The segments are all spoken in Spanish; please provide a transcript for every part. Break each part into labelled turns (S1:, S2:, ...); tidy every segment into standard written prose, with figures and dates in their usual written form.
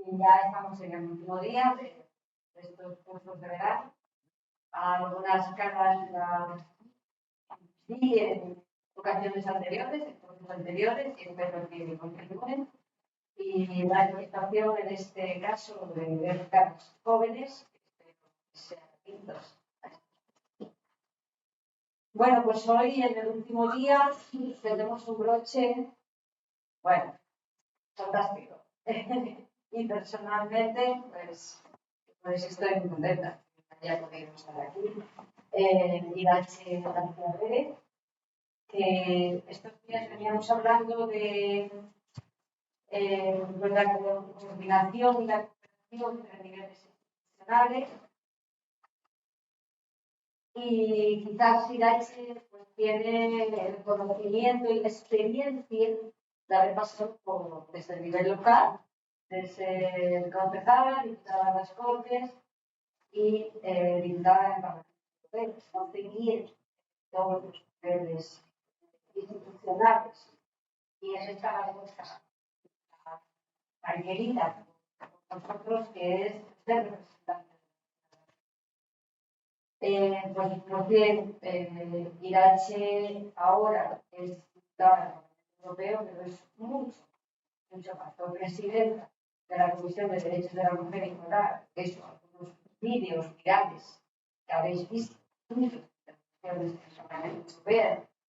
S1: Ya estamos en el último día de estos cursos de verano. Algunas caras las vi en ocasiones anteriores, en cursos anteriores, y espero que continúen. Y la invitación en este caso de ver caras jóvenes, espero que sean lindos. Bueno, pues hoy en el último día tenemos un broche, bueno, fantástico. Y personalmente, pues estoy muy contenta que haya podido estar aquí. Irache García Pérez, que estos días veníamos hablando de la coordinación y la cooperación entre niveles institucionales. Y quizás Irache pues, tiene el conocimiento y la experiencia de haber pasado desde el nivel local, de ser concejala, diputada de las Cortes y diputada en el Parlamento Europeo. Conoce bien todos los niveles institucionales y es esta respuesta requerida por nosotros, que es ser representante. Pues bien, Irache ahora es diputada europeo, pero es mucho más. Fue presidenta de la Comisión de Derechos de la Mujer y Igualdad. Eso, algunos vídeos virales que habéis visto, muchos de los Parlamento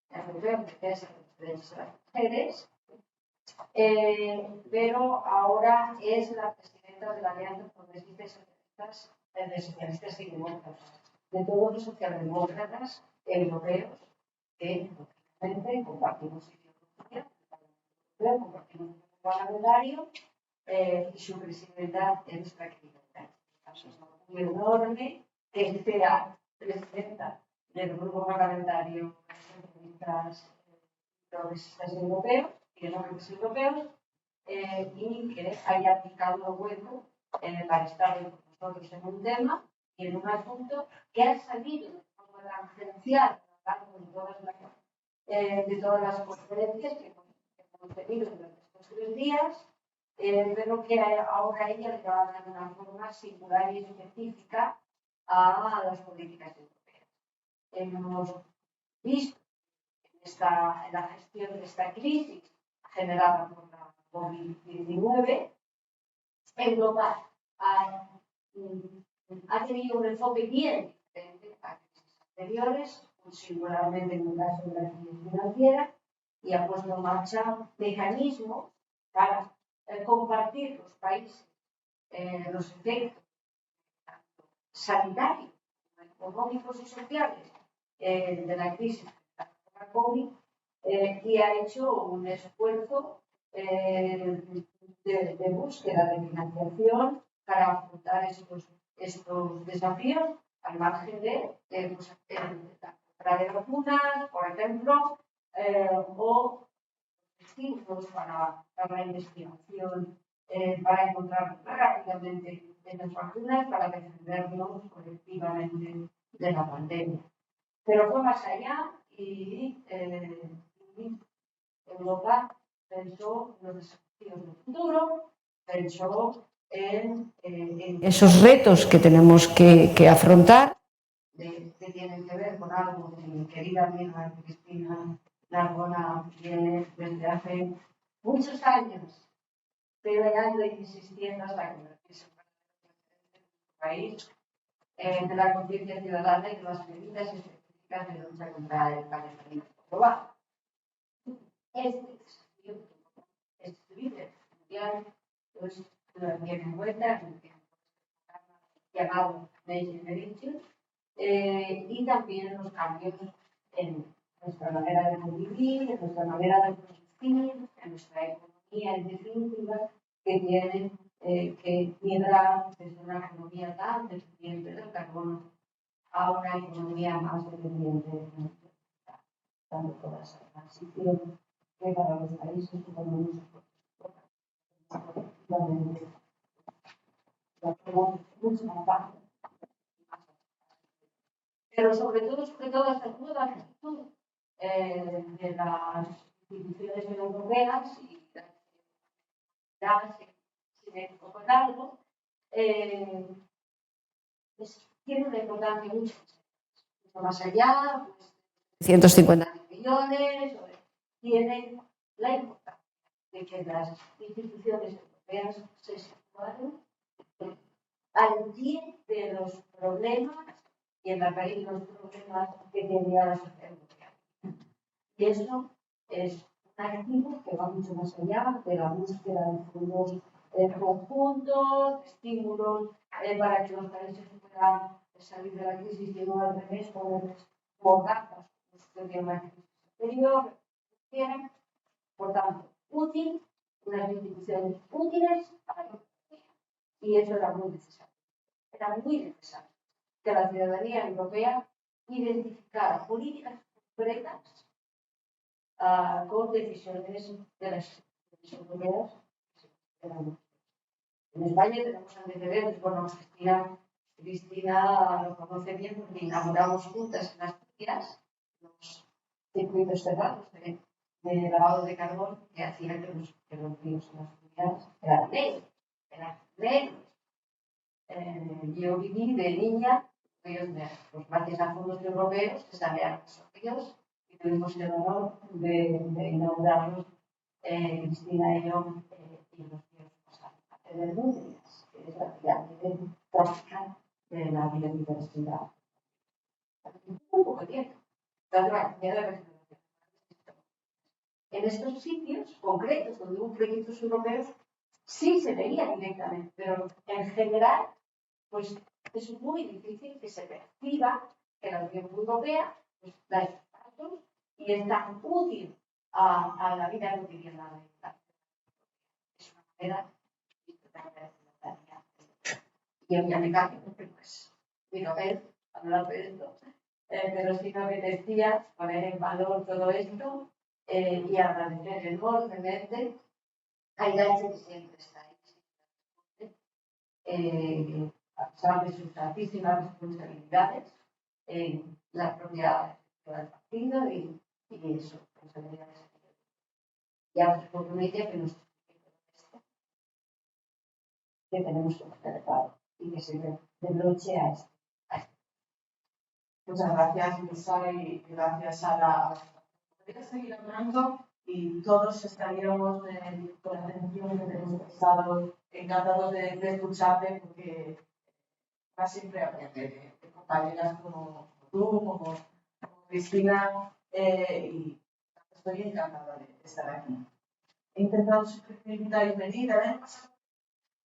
S1: Europeo, que es los derechos de las mujeres, pero ahora es la presidenta de la Alianza Progresista y Socialistas, de Socialistas y Demócratas, de todos los socialdemócratas europeos que lógicamente compartimos ideología, compartimos un parlamentario y su presidenta es nuestra querida. Es un enorme que sea presidenta del grupo parlamentario de progresistas europeos y de demócratas europeos y que haya picado hueco para estar con nosotros en un tema y en un asunto que ha salido de forma tangencial a lo largo de todas las conferencias que hemos tenido durante estos 3 días, pero que ahora ella le va a dar una forma singular y específica a las políticas europeas. Hemos visto en la gestión de esta crisis generada por la COVID-19, Europa ha tenido un enfoque bien diferente a crisis anteriores, singularmente en el caso de la crisis financiera, y ha puesto en marcha mecanismos para compartir los países los efectos sanitarios, económicos y sociales de la crisis de la COVID y ha hecho un esfuerzo de búsqueda de financiación para afrontar estos desafíos al margen de la compra de vacunas, por ejemplo, o estímulos para la investigación, para encontrar rápidamente las vacunas para defendernos colectivamente de la pandemia. Pero fue más allá y Europa pensó en los desafíos del futuro, pensó en esos retos que tenemos que afrontar, que tienen que ver con algo que mi querida amiga Cristina Narbona viene desde hace muchos años peleando e insistiendo hasta convertirse en un país de la conciencia ciudadana y de las medidas específicas de lucha contra el calentamiento global. Este líder mundial pues lo tiene en cuenta en el llamado Next Generation y también los cambios en nuestra manera de convivir, en nuestra manera de producir, en nuestra economía en definitiva, que tiene que migrar desde una economía tan dependiente del carbono a una economía más dependiente de la electricidad, dando toda esa transición que para los países como nosotros colectivamente lo hacemos mucho más fácil. Pero sobre todo esta nueva actitud de las instituciones europeas y las asimétrico con algo, tiene una importancia mucho más allá, pues, 150 millones, tiene la importancia de que las instituciones europeas se situaron al pie de los problemas y en la raíz de los problemas que tenía la sociedad europea. Y eso es un activo que va mucho más allá de la búsqueda de fondos conjuntos, de estímulos para que los países puedan salir de la crisis y no al revés, ponerles mordajas de una crisis anterior. Por tanto, útil, unas instituciones útiles a la Europea. Y eso era muy necesario. Era muy necesario que la ciudadanía europea identificara políticas concretas con decisiones de las instituciones europeas. En España tenemos antecedentes, bueno, Cristina lo conoce bien porque inauguramos juntas en Asturias los circuitos cerrados de lavado de carbón que hacían que los ríos en Asturias eran negros. Yo viví de niña ríos negros, pues gracias a fondos europeos que sanearon esos ríos y tuvimos el honor de inaugurarlos Cristina y yo y los ríos a tener nutrias, que es la pirámide trófica de la biodiversidad. Un poco tiempo. En estos sitios concretos donde hubo proyectos europeos sí se veía directamente, pero en general pues es muy difícil que se perciba que la Unión Europea pues, da estos pasos y es tan útil a la vida cotidiana de la es una manera y ya me cambio porque pues digo, a ver, hablar de esto, pero sí me apetecía poner en valor todo esto y agradecer enormemente a Irache que siempre está ahí, a pesar de sus altísimas responsabilidades en la propia del partido y sus responsabilidades. Ya os prometo que nos que tenemos que observar y que se desbloquee a esto.
S2: Muchas gracias, Luisa, y gracias a la... Podría seguir hablando y todos estaríamos con la atención que tenemos prestado, encantados de escucharte, porque va siempre a aprender de compañeras como tú, como Cristina, y estoy encantada de estar aquí. He intentado siempre invitar y venir, además,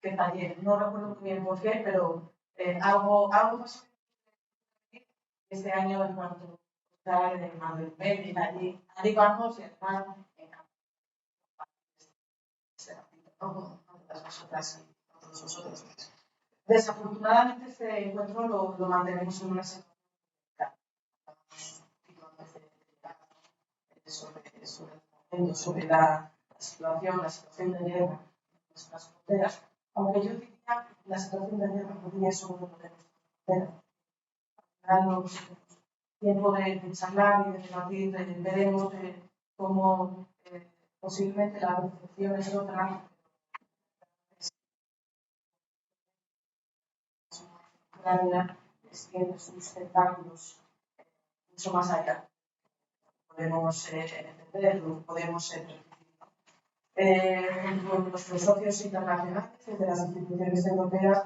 S2: que fallé, no recuerdo muy bien por qué, pero algo pasó. Este año, en cuanto a el Madrid, allí vamos y además todas nosotras y todos nosotros. Desafortunadamente, este encuentro lo mantenemos en una semana sobre la situación de guerra en nuestras fronteras, aunque yo diría que la situación de guerra podría ser uno de nuestras fronteras. Darnos tiempo de charlar y de debatir, veremos cómo posiblemente la percepción es otra. Ucrania tiene sus tentáculos mucho más allá. Podemos entenderlo, podemos con nuestros socios internacionales, desde las instituciones europeas,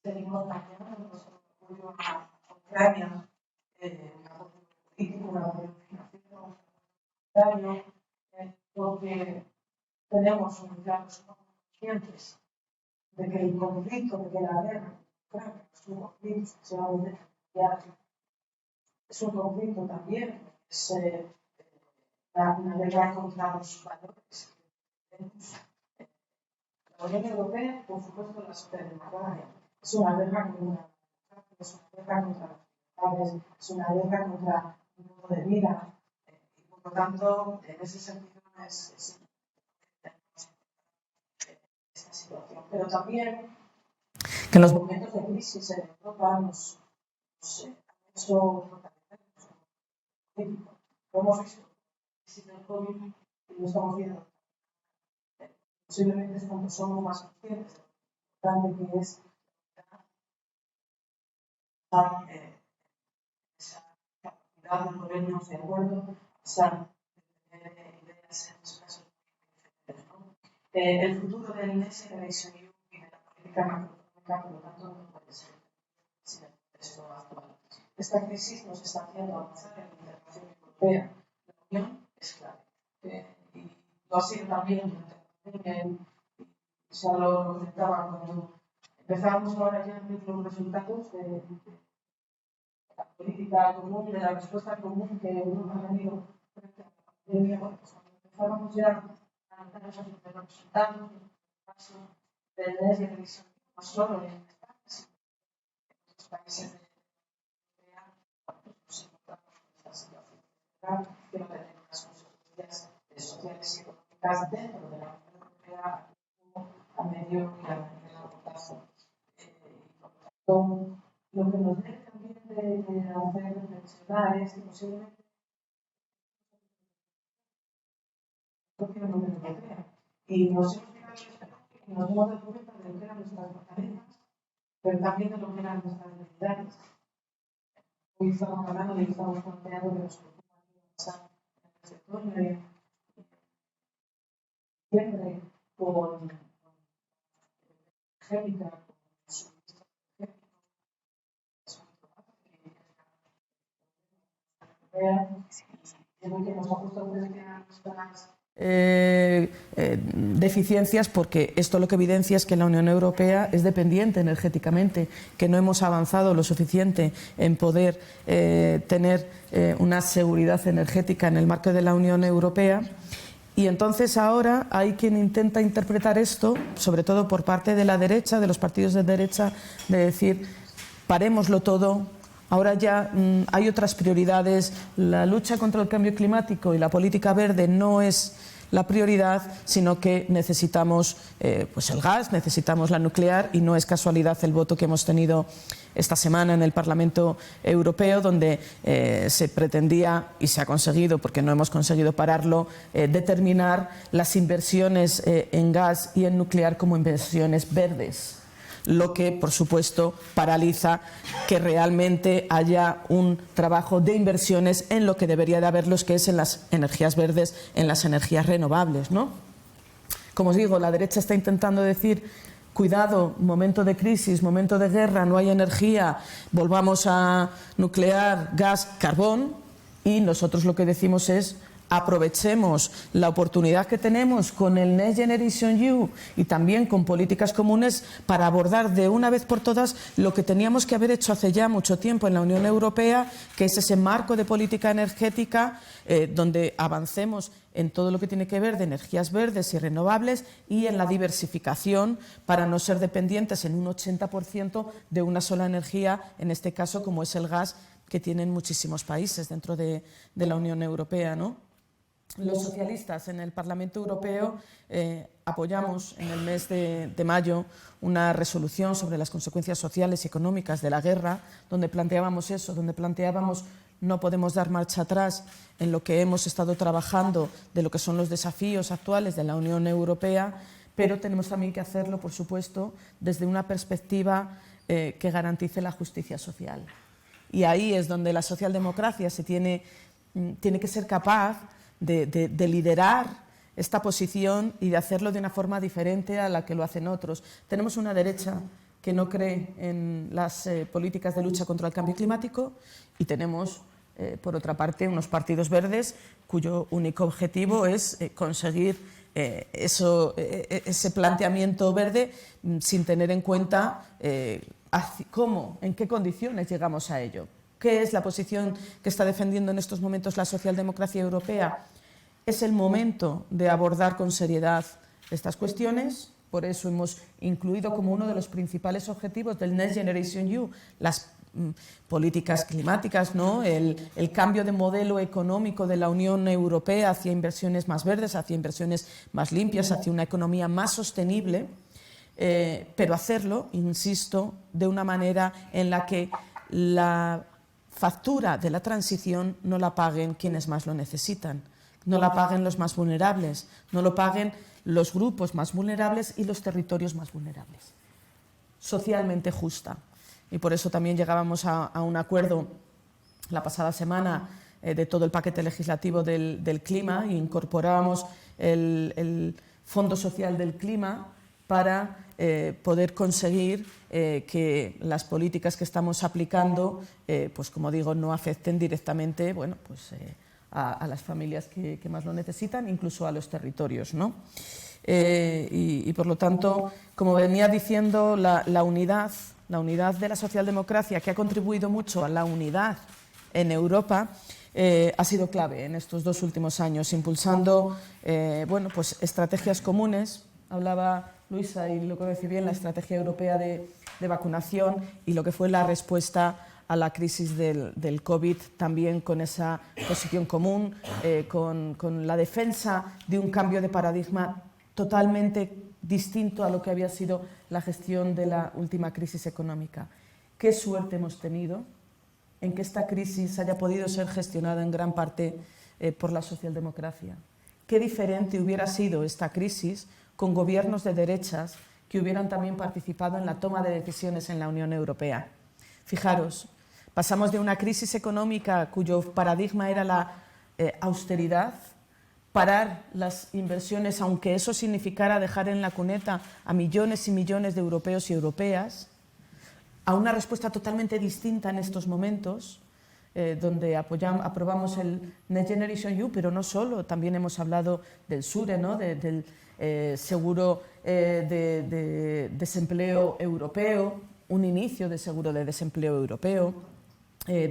S2: seguimos planteando nuestro apoyo a Ucrania, un apoyo político, un apoyo financiero, porque tenemos somos conscientes de que el conflicto, de que la guerra Ucrania es un conflicto especialmente refugiado, es un conflicto también, es una guerra contra los valores que tenemos. La Unión Europea, por supuesto, la superdemocracia, es una guerra contra una es una guerra contra los padres, es una guerra contra un modo de vida, y por lo tanto, en ese sentido, es esta situación. Pero también que en los momentos de crisis en Europa nos han hecho fortalecernos político. Lo hemos visto, crisis del COVID, y lo estamos viendo posiblemente es cuando somos más conscientes de lo importante que es esa capacidad de ponernos de acuerdo, esa de tener ideas en los casos diferentes, ¿no? El futuro del Next Generation EU y de la política macroeconómica, por lo tanto, no puede ser sin el contexto actual. Esta crisis nos está haciendo avanzar en la integración europea. La Unión es clave. Y lo ha sido también durante la pandemia, y ya lo comentaba cuando empezamos ahora ya a ver los resultados de la política común, de la respuesta común que Europa ha tenido frente a la pandemia. Bueno, pues cuando empezábamos ya a notar esos resultados, los pasos del Next Generation, no solo en España, sino en otros países de la Unión Europea, nos encontramos en esta situación que no tenemos las consecuencias sociales y económicas dentro de la Unión Europea a medio y a largo plazo. Por tanto, lo que nos debe también de hacer reflexionar es que posiblemente la propia Unión Europea y nos hemos mirado al espejo y nos hemos dado cuenta de lo que eran nuestras fortalezas, pero también de lo que eran nuestras debilidades. Hoy estamos hablando y estamos planteando que nos preocupa pasar en el sector de diciembre con energética, con suministro energético, es muy probable que es lo que nos ha puesto en cuestión nuestras
S3: deficiencias, porque esto lo que evidencia es que la Unión Europea es dependiente energéticamente, que no hemos avanzado lo suficiente en poder tener una seguridad energética en el marco de la Unión Europea. Y entonces ahora hay quien intenta interpretar esto, sobre todo por parte de la derecha, de los partidos de derecha, de decir, parémoslo todo. Ahora ya hay otras prioridades, la lucha contra el cambio climático y la política verde no es la prioridad, sino que necesitamos pues el gas, necesitamos la nuclear, y no es casualidad el voto que hemos tenido esta semana en el Parlamento Europeo, donde se pretendía, y se ha conseguido, porque no hemos conseguido pararlo, determinar las inversiones en gas y en nuclear como inversiones verdes, lo que, por supuesto, paraliza que realmente haya un trabajo de inversiones en lo que debería de haberlos, que es en las energías verdes, en las energías renovables, ¿no? Como os digo, la derecha está intentando decir, cuidado, momento de crisis, momento de guerra, no hay energía, volvamos a nuclear, gas, carbón, y nosotros lo que decimos es, aprovechemos la oportunidad que tenemos con el Next Generation EU y también con políticas comunes para abordar de una vez por todas lo que teníamos que haber hecho hace ya mucho tiempo en la Unión Europea, que es ese marco de política energética donde avancemos en todo lo que tiene que ver de energías verdes y renovables y en la diversificación para no ser dependientes en un 80% de una sola energía, en este caso como es el gas, que tienen muchísimos países dentro de la Unión Europea, ¿no? Los socialistas en el Parlamento Europeo apoyamos en el mes de mayo una resolución sobre las consecuencias sociales y económicas de la guerra, donde planteábamos eso, donde planteábamos no podemos dar marcha atrás en lo que hemos estado trabajando de lo que son los desafíos actuales de la Unión Europea, pero tenemos también que hacerlo, por supuesto, desde una perspectiva que garantice la justicia social. Y ahí es donde la socialdemocracia tiene que ser capaz de liderar esta posición y de hacerlo de una forma diferente a la que lo hacen otros. Tenemos una derecha que no cree en las políticas de lucha contra el cambio climático y tenemos, por otra parte, unos partidos verdes cuyo único objetivo es conseguir ese planteamiento verde sin tener en cuenta cómo, en qué condiciones llegamos a ello. ¿Qué es la posición que está defendiendo en estos momentos la socialdemocracia europea? Es el momento de abordar con seriedad estas cuestiones, por eso hemos incluido como uno de los principales objetivos del Next Generation EU las políticas climáticas, ¿no? El cambio de modelo económico de la Unión Europea hacia inversiones más verdes, hacia inversiones más limpias, hacia una economía más sostenible, pero hacerlo, insisto, de una manera en la que la factura de la transición no la paguen quienes más lo necesitan, no la paguen los más vulnerables, no lo paguen los grupos más vulnerables y los territorios más vulnerables. Socialmente justa. Y por eso también llegábamos a un acuerdo la pasada semana de todo el paquete legislativo del clima e incorporábamos el Fondo Social del Clima para poder conseguir que las políticas que estamos aplicando, pues como digo, no afecten directamente, bueno, pues, a las familias que más lo necesitan, incluso a los territorios, ¿no? Y por lo tanto, como venía diciendo, la unidad de la socialdemocracia, que ha contribuido mucho a la unidad en Europa, ha sido clave en estos 2 últimos años, impulsando bueno, pues estrategias comunes. Hablaba Luisa, y lo conoce bien, la estrategia europea de vacunación y lo que fue la respuesta a la crisis del COVID, también con esa posición común, con la defensa de un cambio de paradigma totalmente distinto a lo que había sido la gestión de la última crisis económica. Qué suerte hemos tenido en que esta crisis haya podido ser gestionada en gran parte por la socialdemocracia. Qué diferente hubiera sido esta crisis con gobiernos de derechas que hubieran también participado en la toma de decisiones en la Unión Europea. Fijaros, pasamos de una crisis económica cuyo paradigma era la austeridad, parar las inversiones, aunque eso significara dejar en la cuneta a millones y millones de europeos y europeas, a una respuesta totalmente distinta en estos momentos, donde aprobamos el Next Generation EU, pero no solo, también hemos hablado del SURE, ¿no? Del seguro de desempleo europeo, un inicio de seguro de desempleo europeo,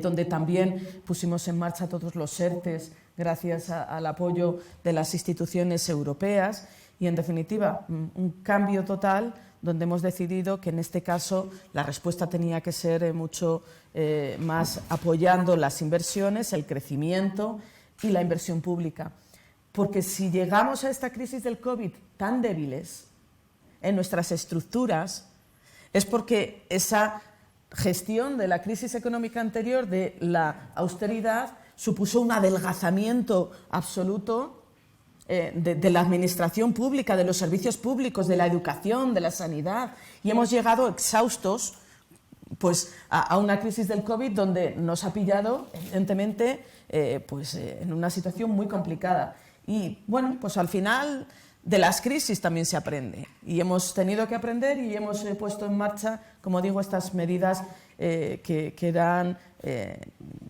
S3: donde también pusimos en marcha todos los ERTEs gracias al apoyo de las instituciones europeas y, en definitiva, un cambio total donde hemos decidido que en este caso la respuesta tenía que ser mucho más apoyando las inversiones, el crecimiento y la inversión pública. Porque si llegamos a esta crisis del COVID tan débiles en nuestras estructuras, es porque esa gestión de la crisis económica anterior, de la austeridad, supuso un adelgazamiento absoluto de la administración pública, de los servicios públicos, de la educación, de la sanidad, y hemos llegado exhaustos pues, a una crisis del COVID donde nos ha pillado, evidentemente, en una situación muy complicada. Y bueno, pues al final de las crisis también se aprende y hemos tenido que aprender y hemos puesto en marcha, como digo, estas medidas que eran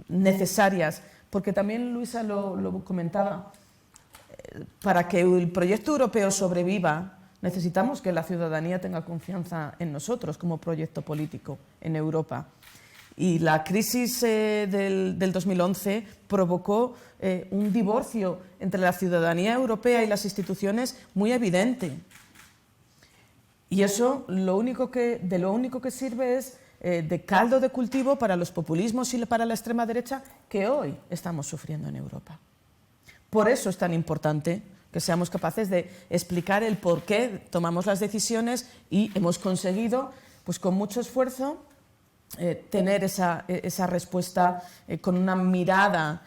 S3: necesarias, porque también Luisa lo comentaba, para que el proyecto europeo sobreviva necesitamos que la ciudadanía tenga confianza en nosotros como proyecto político en Europa. Y la crisis del 2011 provocó un divorcio entre la ciudadanía europea y las instituciones muy evidente. Y eso de lo único que sirve es de caldo de cultivo para los populismos y para la extrema derecha que hoy estamos sufriendo en Europa. Por eso es tan importante que seamos capaces de explicar el por qué tomamos las decisiones y hemos conseguido, pues con mucho esfuerzo, tener esa respuesta con una mirada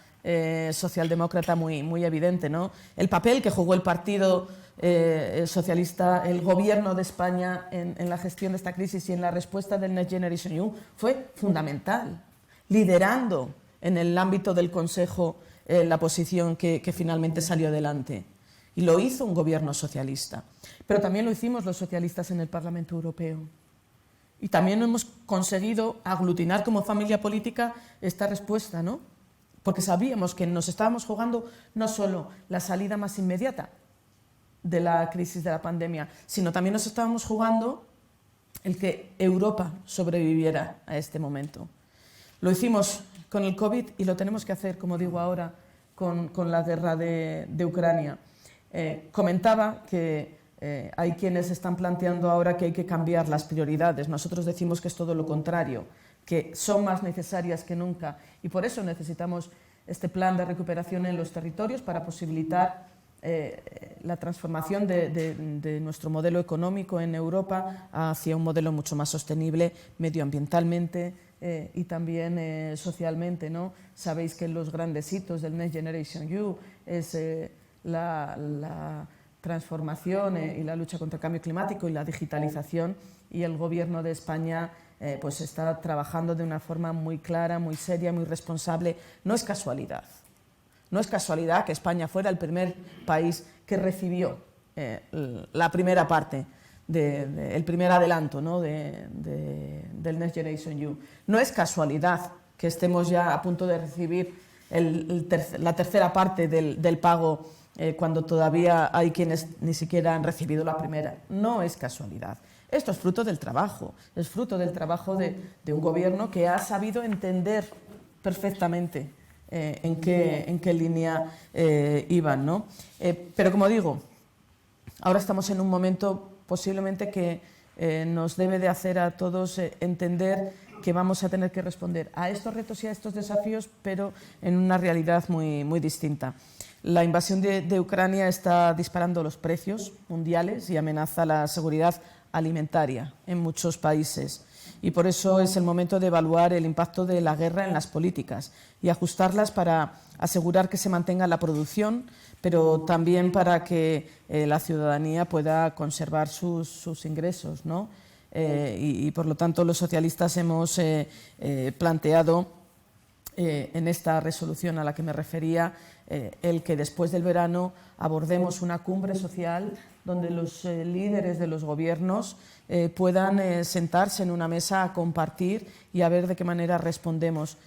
S3: socialdemócrata muy evidente, ¿no? El papel que jugó el Partido Socialista, el Gobierno de España en la gestión de esta crisis y en la respuesta del Next Generation EU fue fundamental, liderando en el ámbito del Consejo la posición que finalmente salió adelante. Y lo hizo un gobierno socialista. Pero también lo hicimos los socialistas en el Parlamento Europeo. Y también hemos conseguido aglutinar como familia política esta respuesta, ¿no? Porque sabíamos que nos estábamos jugando no solo la salida más inmediata de la crisis de la pandemia, sino también nos estábamos jugando el que Europa sobreviviera a este momento. Lo hicimos con el COVID y lo tenemos que hacer, como digo ahora, con la guerra de Ucrania. Comentaba que hay quienes están planteando ahora que hay que cambiar las prioridades. Nosotros decimos que es todo lo contrario, que son más necesarias que nunca y por eso necesitamos este plan de recuperación en los territorios para posibilitar la transformación de nuestro modelo económico en Europa hacia un modelo mucho más sostenible medioambientalmente, y también socialmente, ¿no? Sabéis que los grandes hitos del Next Generation EU es la transformación y la lucha contra el cambio climático y la digitalización, y el Gobierno de España pues está trabajando de una forma muy clara, muy seria, muy responsable. No es casualidad. No es casualidad que España fuera el primer país que recibió la primera parte, el primer adelanto, ¿no? del Next Generation EU. No es casualidad que estemos ya a punto de recibir la tercera parte del pago cuando todavía hay quienes ni siquiera han recibido la primera. No es casualidad. Esto es fruto del trabajo, es fruto del trabajo de un gobierno que ha sabido entender perfectamente en qué línea iban, ¿no? Pero como digo, ahora estamos en un momento posiblemente que nos debe de hacer a todos entender que vamos a tener que responder a estos retos y a estos desafíos, pero en una realidad muy, muy distinta. La invasión de Ucrania está disparando los precios mundiales y amenaza la seguridad alimentaria en muchos países. Y por eso es el momento de evaluar el impacto de la guerra en las políticas y ajustarlas para asegurar que se mantenga la producción, pero también para que la ciudadanía pueda conservar sus ingresos, ¿no? Y por lo tanto los socialistas hemos planteado en esta resolución a la que me refería el que después del verano abordemos una cumbre social donde los líderes de los gobiernos puedan sentarse en una mesa a compartir y a ver de qué manera respondemos.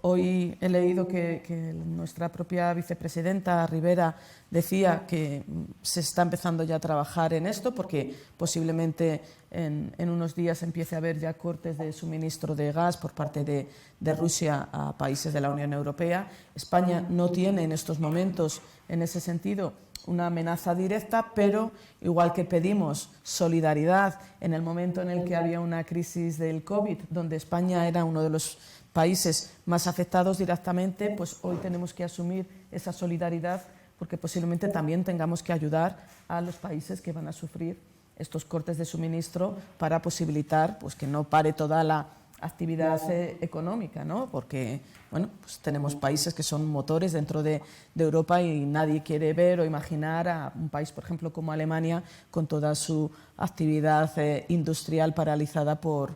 S3: Hoy he leído que nuestra propia vicepresidenta Rivera decía que se está empezando ya a trabajar en esto porque posiblemente en unos días empiece a haber ya cortes de suministro de gas por parte de Rusia a países de la Unión Europea. España no tiene en estos momentos, en ese sentido, una amenaza directa, pero igual que pedimos solidaridad en el momento en el que había una crisis del COVID, donde España era uno de los países más afectados directamente, pues hoy tenemos que asumir esa solidaridad porque posiblemente también tengamos que ayudar a los países que van a sufrir estos cortes de suministro para posibilitar pues, que no pare toda la actividad económica, ¿no? Porque bueno, pues tenemos países que son motores dentro de Europa y nadie quiere ver o imaginar a un país, por ejemplo, como Alemania, con toda su actividad industrial paralizada por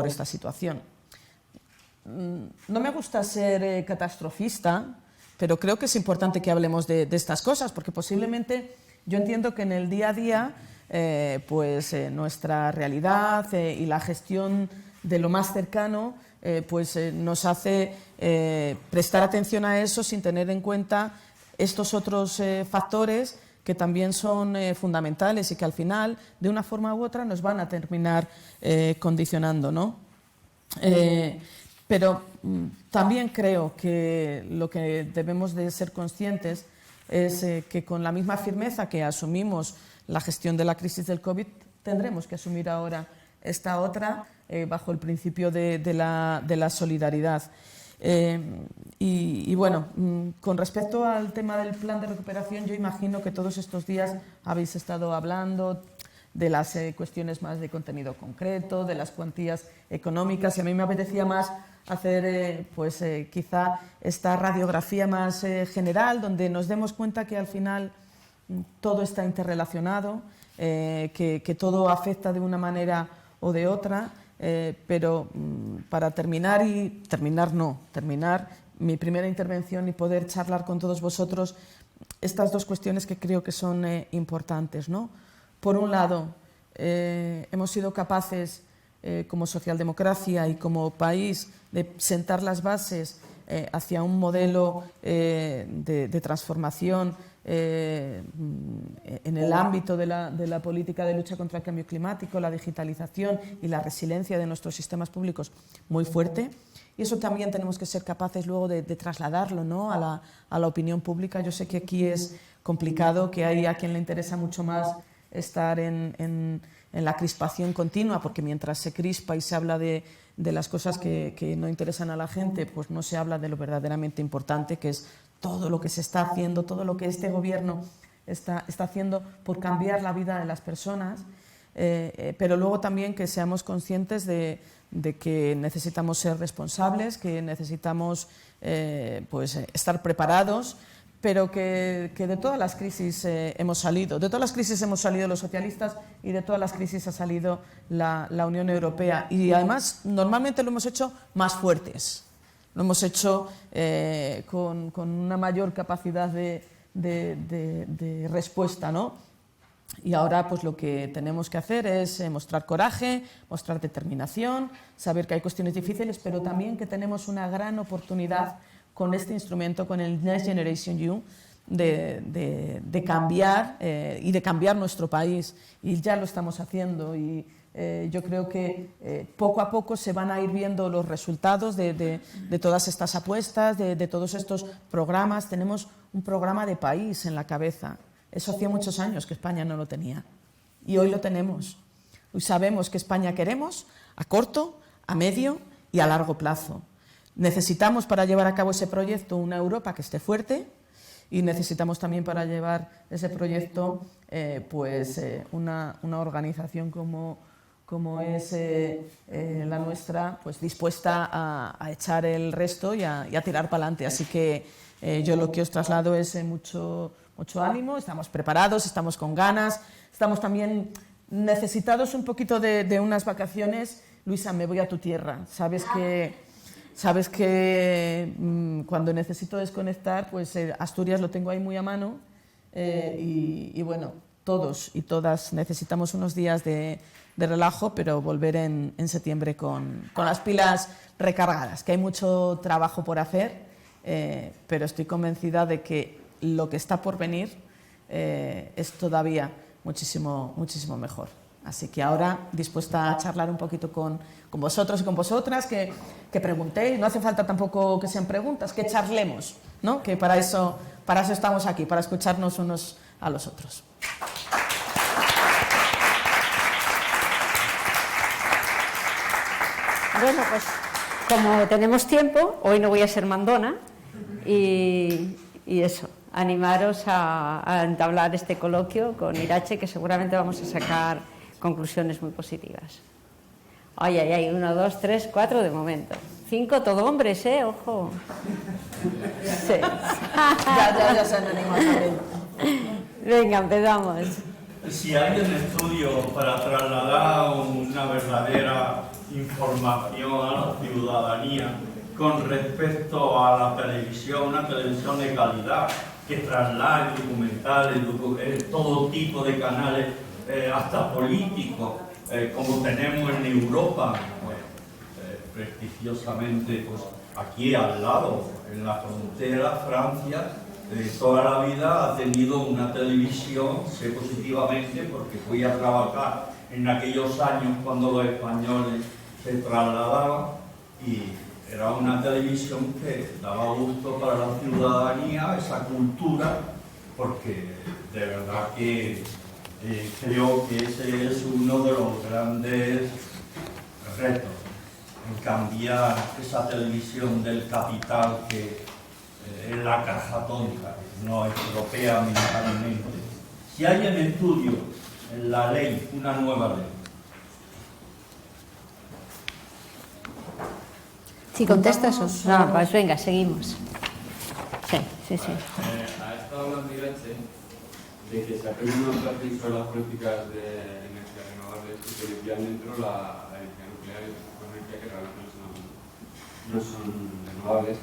S3: esta situación. No me gusta ser catastrofista, pero creo que es importante que hablemos de estas cosas, porque posiblemente yo entiendo que en el día a día nuestra realidad y la gestión de lo más cercano nos hace prestar atención a eso sin tener en cuenta estos otros factores que también son fundamentales y que al final, de una forma u otra, nos van a terminar condicionando, ¿no? Pero también creo que lo que debemos de ser conscientes es que con la misma firmeza que asumimos la gestión de la crisis del COVID, tendremos que asumir ahora esta otra bajo el principio de la solidaridad. Y bueno, con respecto al tema del plan de recuperación, yo imagino que todos estos días habéis estado hablando de las cuestiones más de contenido concreto, de las cuantías económicas, y a mí me apetecía más hacer quizá esta radiografía más general, donde nos demos cuenta que al final todo está interrelacionado, que todo afecta de una manera o de otra, pero para terminar mi primera intervención y poder charlar con todos vosotros estas dos cuestiones que creo que son importantes, ¿no? Por un lado, hemos sido capaces como socialdemocracia y como país de sentar las bases hacia un modelo de transformación en el ámbito de la política de lucha contra el cambio climático, la digitalización y la resiliencia de nuestros sistemas públicos muy fuerte. Y eso también tenemos que ser capaces luego de trasladarlo, ¿no? a la opinión pública. Yo sé que aquí es complicado, que hay a quien le interesa mucho más estar en la crispación continua, porque mientras se crispa y se habla de las cosas que no interesan a la gente, pues no se habla de lo verdaderamente importante, que es todo lo que se está haciendo, todo lo que este gobierno está haciendo por cambiar la vida de las personas. pero luego también que seamos conscientes de que necesitamos ser responsables, que necesitamos pues, estar preparados, pero que de todas las crisis hemos salido. De todas las crisis hemos salido los socialistas y de todas las crisis ha salido la Unión Europea. Y además, normalmente lo hemos hecho más fuertes. Lo hemos hecho con una mayor capacidad de respuesta, ¿no? Y ahora pues lo que tenemos que hacer es mostrar coraje, mostrar determinación, saber que hay cuestiones difíciles, pero también que tenemos una gran oportunidad con este instrumento, con el Next Generation EU, de cambiar y de cambiar nuestro país. Y ya lo estamos haciendo y yo creo que poco a poco se van a ir viendo los resultados de todas estas apuestas, de todos estos programas. Tenemos un programa de país en la cabeza. Eso hacía muchos años que España no lo tenía. Y hoy lo tenemos. Hoy sabemos qué España queremos a corto, a medio y a largo plazo. Necesitamos para llevar a cabo ese proyecto una Europa que esté fuerte y necesitamos también para llevar ese proyecto una organización como es la nuestra, pues dispuesta a echar el resto y a tirar para adelante. Así que yo lo que os traslado es mucho ánimo, estamos preparados, estamos con ganas, estamos también necesitados un poquito de unas vacaciones. Luisa, me voy a tu tierra, sabes que cuando necesito desconectar, pues Asturias lo tengo ahí muy a mano y bueno, todos y todas necesitamos unos días de relajo, pero volver en septiembre con las pilas recargadas, que hay mucho trabajo por hacer, pero estoy convencida de que lo que está por venir es todavía muchísimo mejor. Así que ahora dispuesta a charlar un poquito con vosotros y con vosotras, que preguntéis, no hace falta tampoco que sean preguntas, que charlemos, ¿no? Que para eso estamos aquí, para escucharnos unos a los otros.
S1: Bueno, pues como tenemos tiempo, hoy no voy a ser mandona y eso, animaros a entablar este coloquio con Irache, que seguramente vamos a sacar conclusiones muy positivas. Ay, 1, 2, 3, 4 de momento. 5 todo hombres, ojo. Sí.
S3: Ya se han animado también.
S1: Venga, empezamos.
S4: Si hay un estudio para trasladar una verdadera información a la ciudadanía con respecto a la televisión, una televisión de calidad que traslade documentales, todo tipo de canales, hasta políticos, como tenemos en Europa, prestigiosamente, pues aquí al lado, en la frontera, Francia, toda la vida ha tenido una televisión, sé positivamente, porque fui a trabajar en aquellos años cuando los españoles se trasladaban y era una televisión que daba gusto para la ciudadanía, esa cultura, porque de verdad que creo que ese es uno de los grandes retos, en cambiar esa televisión del capital que es la caja tonta, no estropea mentalmente. Si hay en estudio, en la ley, una nueva ley.
S1: Si contestas o no, pues venga, seguimos. Sí.
S5: Ha estado hablando Irache de que se aprenden unos tráficos sobre las políticas de energías renovables y que metían dentro la energía nuclear y la energía que realmente no son renovables.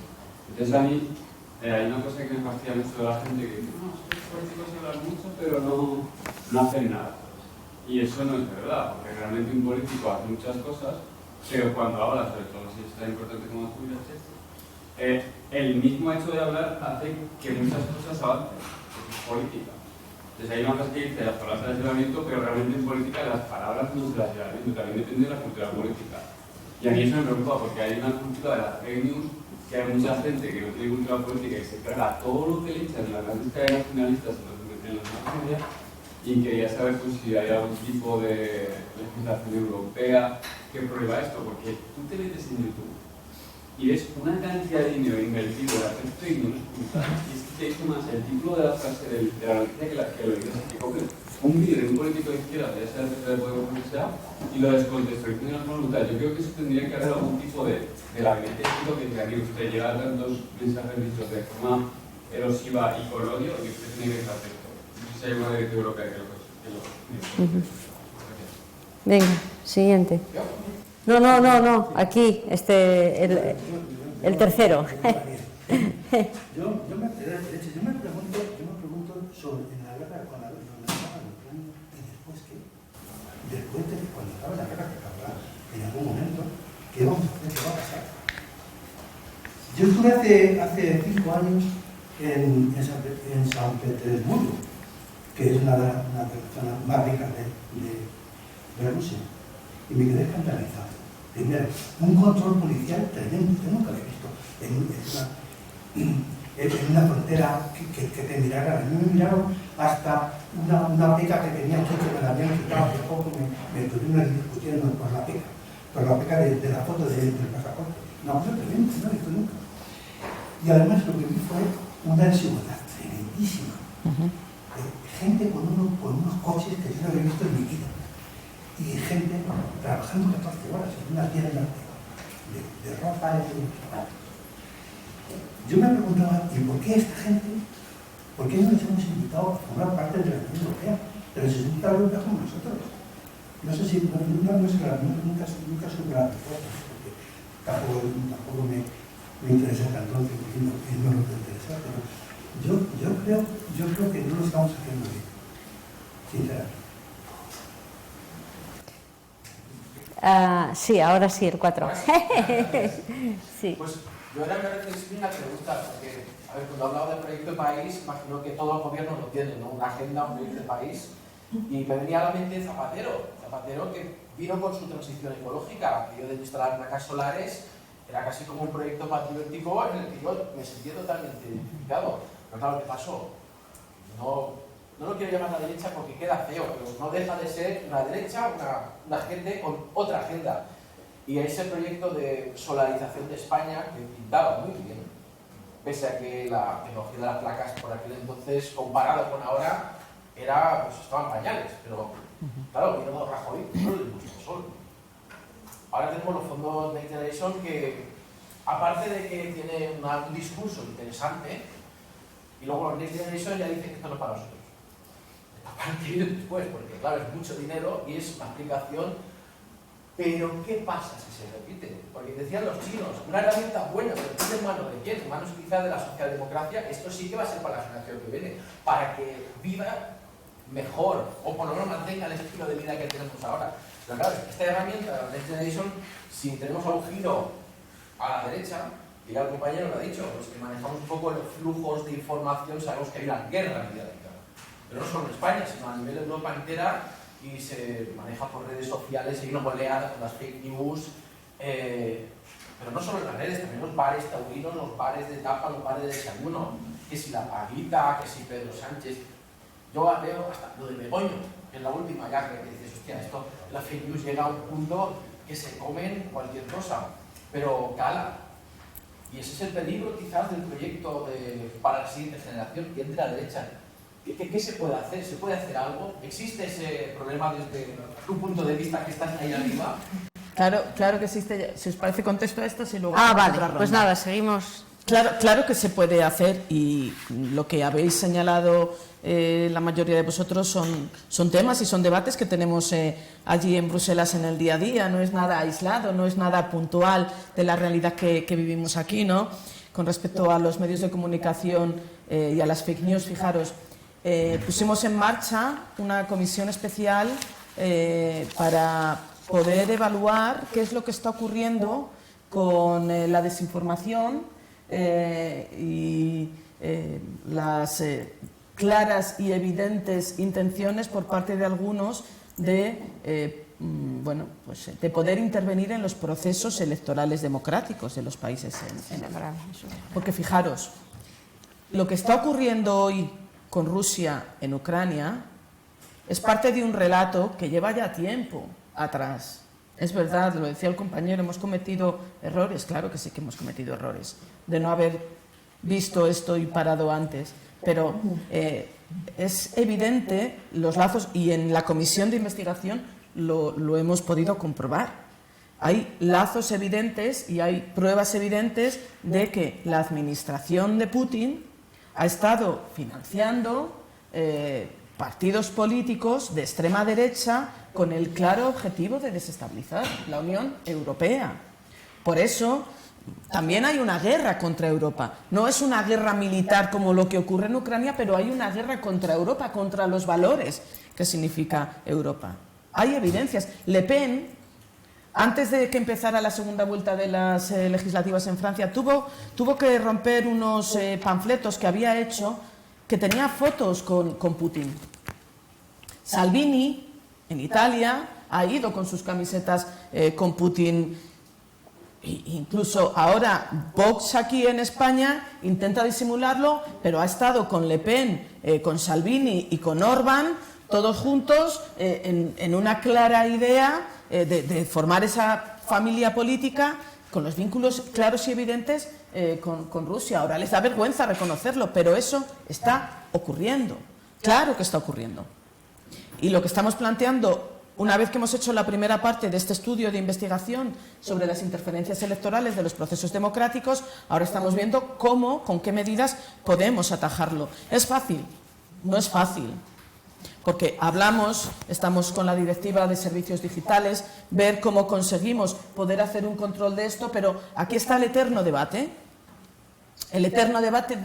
S5: Entonces a mí hay una cosa que me fastidia mucho de la gente que dice, no, los políticos hablan mucho pero no hacen nada. Y eso no es verdad, porque realmente un político hace muchas cosas, pero cuando habla, sobre todo si es tan importante como tú, Irache, el mismo hecho de hablar hace que muchas cosas avancen, porque es política. Entonces hay una cosa que dice las palabras del aislamiento, pero realmente en política las palabras no se las aislamiento, también depende de la cultura política. Y a mí eso me preocupa, porque hay una cultura de las fake news, que hay mucha gente que no tiene cultura política y se traga todo lo que le echan en las grandes cadenas nacionalistas en los más medios, y quería saber pues, si hay algún tipo de legislación europea que prohíba esto, porque tú te metes en YouTube y ves una cantidad de dinero invertido en hacer fake news brutal. Y es que te dice más el título de la frase de la noticia que lo dices, que cogen un vídeo de un político de izquierda, ya sea de Podemos o que sea, y lo descontextualizan de forma brutal. Yo creo que eso tendría que haber algún tipo de gabinete ético que diga que usted llega a dar dos mensajes dichos de forma erosiva y con odio, y usted tiene que hacer esto. No sé si hay una directiva europea que lo
S6: Venga, siguiente. No, aquí, el tercero.
S7: Yo me pregunto sobre en la guerra con la guerra de Ucrania y después qué. Después de cuando acabe la guerra, que acabará en algún momento, ¿qué vamos a hacer? ¿Qué va a pasar? Yo estuve hace 5 años en San Petersburgo, que es una de las zonas más ricas de Rusia, y me quedé escandalizado. Primero, un control policial tremendo, que nunca lo he visto en una frontera que te mirara. A mí me miraron hasta una peca que tenía un que me la habían quitado hace poco, me estuvieron ahí discutiendo por la peca de la foto del pasaporte. No, eso es tremendo, no lo he visto nunca. Y además lo que vi fue una desigualdad tremendísima. Gente con unos coches que yo no había visto en mi vida. Y gente trabajando 14 horas en una tienda de ropa. Yo me preguntaba, ¿y por qué esta gente, por qué no nos hemos invitado a formar parte de la Unión Europea? Pero se invita a la Europea como nosotros. No sé si, nunca supe la respuesta, porque tampoco me interesa tanto, porque no me interesa, pero yo creo que no lo estamos haciendo bien, sinceramente.
S6: Sí, ahora sí, el 4. Sí.
S8: Pues yo ahora me reflexión una pregunta, porque, a ver, cuando hablaba del proyecto de país, imagino que todos los gobiernos lo tienen, ¿no? Una agenda, un proyecto de país, y me venía a la mente Zapatero que vino con su transición ecológica, aquello de instalar placas solares, era casi como un proyecto patriótico en el que yo me sentía totalmente identificado. Pero claro, ¿qué pasó? No lo quiero llamar la derecha porque queda feo, pero no deja de ser una derecha, una gente con otra agenda. Y ese proyecto de solarización de España, que pintaba muy bien, pese a que la tecnología de las placas por aquel entonces, comparado con ahora, pues estaban pañales, pero claro, vino Rajoy, no le gustó solo. Ahora tenemos los fondos Next Generation que, aparte de que tiene un discurso interesante, y luego los Next Generation ya dicen que esto no es para nosotros. Para que viene después, porque claro, es mucho dinero y es una aplicación, pero ¿qué pasa si se repite? Porque decían los chinos, una herramienta buena, pero ¿en manos de quién? En manos quizás de la socialdemocracia. Esto sí que va a ser para la generación que viene, para que viva mejor, o por lo menos mantenga el estilo de vida que tenemos ahora. Pero claro, esta herramienta, la Next Generation, si tenemos un giro a la derecha, y ya el compañero lo ha dicho, los que manejamos un poco los flujos de información, sabemos que hay una guerra mediática. Pero no solo en España, sino a nivel de Europa entera, y se maneja por redes sociales, hay una oleada con las fake news, pero no solo en las redes, también los bares taurinos, los bares de tapa, los bares de desayuno, que si la Paguita, que si Pedro Sánchez. Yo veo hasta lo de Begoño, que es la última ya que dices, hostia, esto, la fake news llega a un punto que se comen cualquier cosa, pero cala. Y ese es el peligro quizás del proyecto para la siguiente generación, que entre a la derecha. ¿Qué se puede hacer? ¿Se puede hacer algo? ¿Existe ese problema desde tu punto de vista que estás ahí arriba?
S3: Claro que existe. Si os parece, contesto a esto y luego...
S6: Vale, pues nada, seguimos.
S3: Claro que se puede hacer, y lo que habéis señalado la mayoría de vosotros son temas y son debates que tenemos allí en Bruselas en el día a día. No es nada aislado, no es nada puntual de la realidad que vivimos aquí, ¿no? Con respecto a los medios de comunicación y a las fake news, fijaros, pusimos en marcha una comisión especial para poder evaluar qué es lo que está ocurriendo con la desinformación y las claras y evidentes intenciones por parte de algunos de poder intervenir en los procesos electorales democráticos de los países en Europa. Porque fijaros, lo que está ocurriendo hoy con Rusia en Ucrania es parte de un relato que lleva ya tiempo atrás. Es verdad, lo decía el compañero, hemos cometido errores, claro que sí que hemos cometido errores, de no haber visto esto y parado antes, pero es evidente los lazos, y en la comisión de investigación lo hemos podido comprobar. Hay lazos evidentes y hay pruebas evidentes de que la administración de Putin ha estado financiando partidos políticos de extrema derecha con el claro objetivo de desestabilizar la Unión Europea. Por eso también hay una guerra contra Europa. No es una guerra militar como lo que ocurre en Ucrania, pero hay una guerra contra Europa, contra los valores que significa Europa. Hay evidencias. Le Pen, antes de que empezara la segunda vuelta de las legislativas en Francia, tuvo que romper unos panfletos que había hecho que tenía fotos con Putin. Salvini, en Italia, ha ido con sus camisetas con Putin. Incluso ahora Vox aquí en España intenta disimularlo, pero ha estado con Le Pen, con Salvini y con Orbán, todos juntos en una clara idea de formar esa familia política con los vínculos claros y evidentes con Rusia. Ahora les da vergüenza reconocerlo, pero eso está ocurriendo. Claro que está ocurriendo. Y lo que estamos planteando, una vez que hemos hecho la primera parte de este estudio de investigación sobre las interferencias electorales de los procesos democráticos, ahora estamos viendo cómo, con qué medidas podemos atajarlo. ¿Es fácil? No es fácil. Porque estamos con la Directiva de Servicios Digitales, ver cómo conseguimos poder hacer un control de esto, pero aquí está el eterno debate. El eterno debate,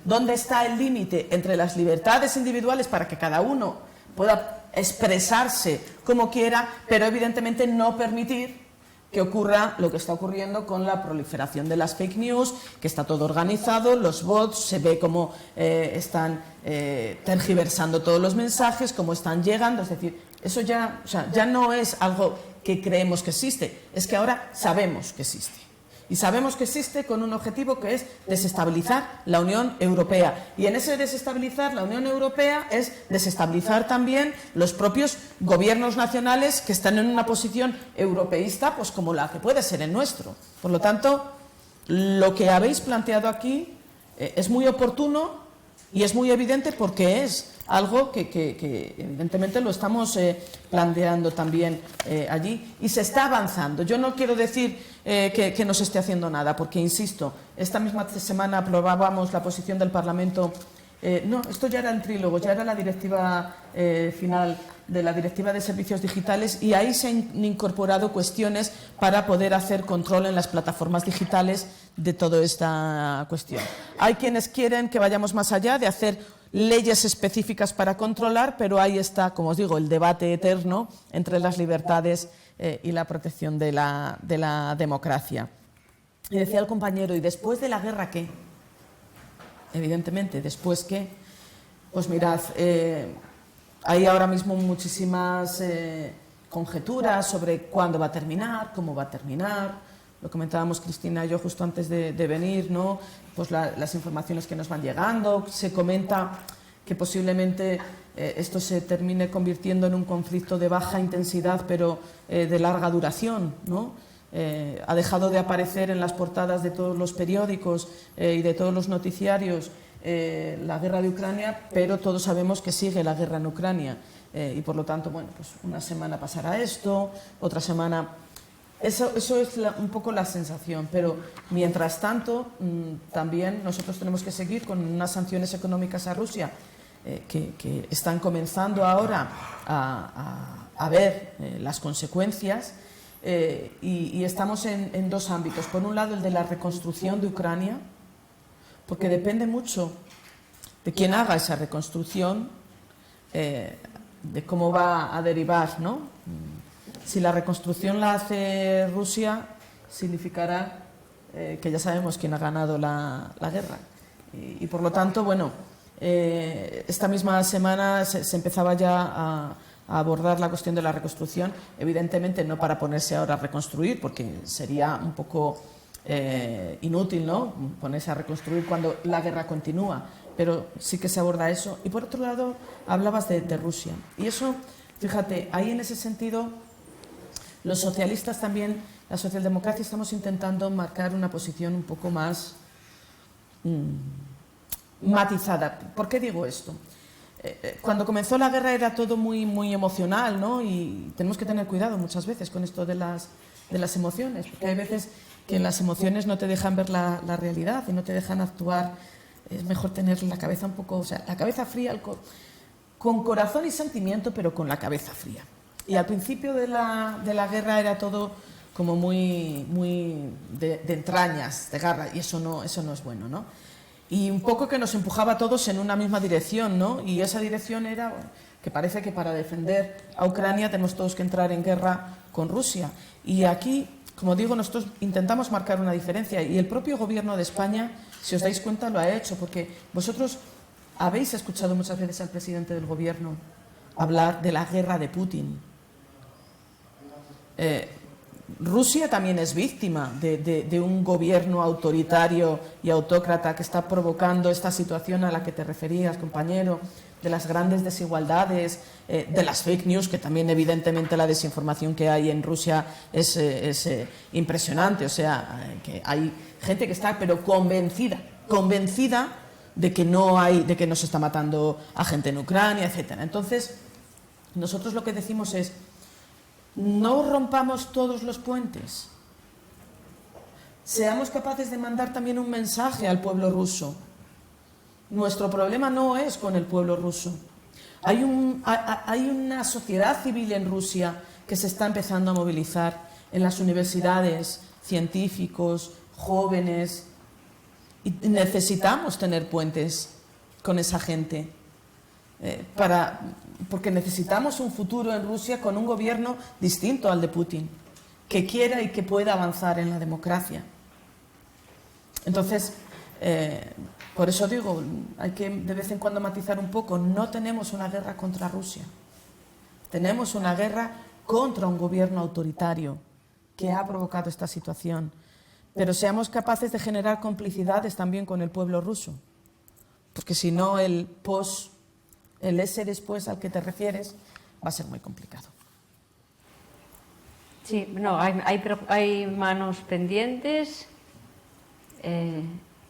S3: ¿dónde está el límite entre las libertades individuales para que cada uno pueda expresarse como quiera, pero evidentemente no permitir que ocurra lo que está ocurriendo con la proliferación de las fake news, que está todo organizado, los bots, se ve cómo están tergiversando todos los mensajes, cómo están llegando, es decir, eso ya no es algo que creemos que existe, es que ahora sabemos que existe. Y sabemos que existe con un objetivo que es desestabilizar la Unión Europea. Y en ese desestabilizar la Unión Europea es desestabilizar también los propios gobiernos nacionales que están en una posición europeísta, pues como la que puede ser el nuestro. Por lo tanto, lo que habéis planteado aquí es muy oportuno y es muy evidente porque es algo que evidentemente lo estamos planteando también allí y se está avanzando. Yo no quiero decir que no se esté haciendo nada, porque, insisto, esta misma semana aprobábamos la posición del Parlamento. No, esto ya era el trílogo, ya era la directiva final de la Directiva de Servicios Digitales, y ahí se han incorporado cuestiones para poder hacer control en las plataformas digitales de toda esta cuestión. Hay quienes quieren que vayamos más allá de hacer leyes específicas para controlar, pero ahí está, como os digo, el debate eterno entre las libertades y la protección de la democracia. Y decía el compañero, ¿y después de la guerra qué? Evidentemente, ¿después qué? Pues mirad, hay ahora mismo muchísimas conjeturas sobre cuándo va a terminar, cómo va a terminar. Lo comentábamos Cristina y yo justo antes de venir, ¿no? Pues las informaciones que nos van llegando. Se comenta que posiblemente esto se termine convirtiendo en un conflicto de baja intensidad, pero de larga duración, ¿no? Ha dejado de aparecer en las portadas de todos los periódicos y de todos los noticiarios la guerra de Ucrania, pero todos sabemos que sigue la guerra en Ucrania y por lo tanto, bueno, pues una semana pasará esto, otra semana. Eso es un poco la sensación, pero mientras tanto también nosotros tenemos que seguir con unas sanciones económicas a Rusia que están comenzando ahora a ver las consecuencias. Y estamos en dos ámbitos. Por un lado, el de la reconstrucción de Ucrania, porque depende mucho de quién haga esa reconstrucción, de cómo va a derivar, ¿no? Si la reconstrucción la hace Rusia, significará que ya sabemos quién ha ganado la guerra. Y por lo tanto, bueno, esta misma semana se empezaba ya a abordar la cuestión de la reconstrucción, evidentemente no para ponerse ahora a reconstruir, porque sería un poco inútil, ¿no?, ponerse a reconstruir cuando la guerra continúa, pero sí que se aborda eso. Y por otro lado, hablabas de Rusia. Y eso, fíjate, ahí en ese sentido Los socialistas también, la socialdemocracia, estamos intentando marcar una posición un poco más matizada. ¿Por qué digo esto? Cuando comenzó la guerra era todo muy emocional, ¿no? Y tenemos que tener cuidado muchas veces con esto de las emociones, porque hay veces que las emociones no te dejan ver la realidad y no te dejan actuar. Es mejor tener la cabeza un poco, o sea, la cabeza fría, con corazón y sentimiento, pero con la cabeza fría. Y al principio de la guerra era todo como muy de entrañas, de garra, y eso no es bueno, ¿no? Y un poco que nos empujaba a todos en una misma dirección, ¿no? Y esa dirección era, bueno, que parece que para defender a Ucrania tenemos todos que entrar en guerra con Rusia. Y aquí, como digo, nosotros intentamos marcar una diferencia, y el propio gobierno de España, si os dais cuenta, lo ha hecho, porque vosotros habéis escuchado muchas veces al presidente del gobierno hablar de la guerra de Putin. Rusia también es víctima de un gobierno autoritario y autócrata que está provocando esta situación a la que te referías, compañero, de las grandes desigualdades, de las fake news, que también evidentemente la desinformación que hay en Rusia es impresionante. O sea, que hay gente que está pero convencida de que no se está matando a gente en Ucrania, etcétera. Entonces, nosotros lo que decimos es: no rompamos todos los puentes. Seamos capaces de mandar también un mensaje al pueblo ruso. Nuestro problema no es con el pueblo ruso. Hay una sociedad civil en Rusia que se está empezando a movilizar en las universidades, científicos, jóvenes, y necesitamos tener puentes con esa gente. Porque necesitamos un futuro en Rusia con un gobierno distinto al de Putin, que quiera y que pueda avanzar en la democracia. Entonces, por eso digo, hay que de vez en cuando matizar un poco. No tenemos una guerra contra Rusia, tenemos una guerra contra un gobierno autoritario que ha provocado esta situación. Pero seamos capaces de generar complicidades también con el pueblo ruso, porque si no el ese después al que te refieres va a ser muy complicado.
S6: Sí, no, hay manos pendientes.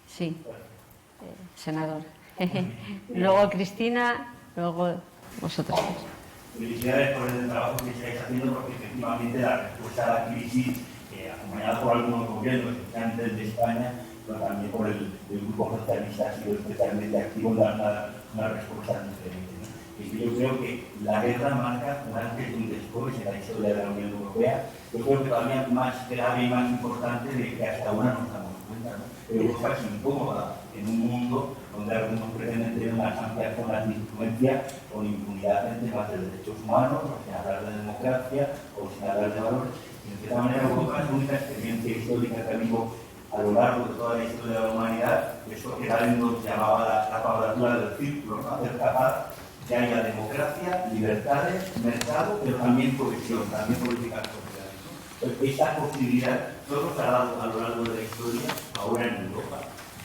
S6: Sí, senador. Luego Cristina, luego vosotros.
S9: Felicidades por el trabajo que estáis haciendo, porque efectivamente la respuesta a la crisis, acompañada por algunos gobiernos, especialmente el de España, pero también por el grupo socialista, ha sido especialmente activo en dar una respuesta diferente, ¿no? Y yo creo que la guerra marca un antes y un después en la historia de la Unión Europea. Yo creo que todavía más grave y más importante de que hasta ahora nos damos cuenta, ¿no? Europa es incómoda en un mundo donde algunos pretenden tener unas amplias zonas de influencia con impunidad en temas de derechos humanos, o sin hablar de democracia, o sin hablar de valores. Y de cierta manera Europa es la única experiencia histórica que ha habido a lo largo de toda la historia de la humanidad, eso que Galen nos llamaba la cuadratura del círculo, ¿no? Hacer capaz que haya democracia, libertades, mercado, pero también cohesión, también políticas sociales, ¿no? Entonces, esta posibilidad solo se ha dado a lo largo de la historia, ahora en Europa.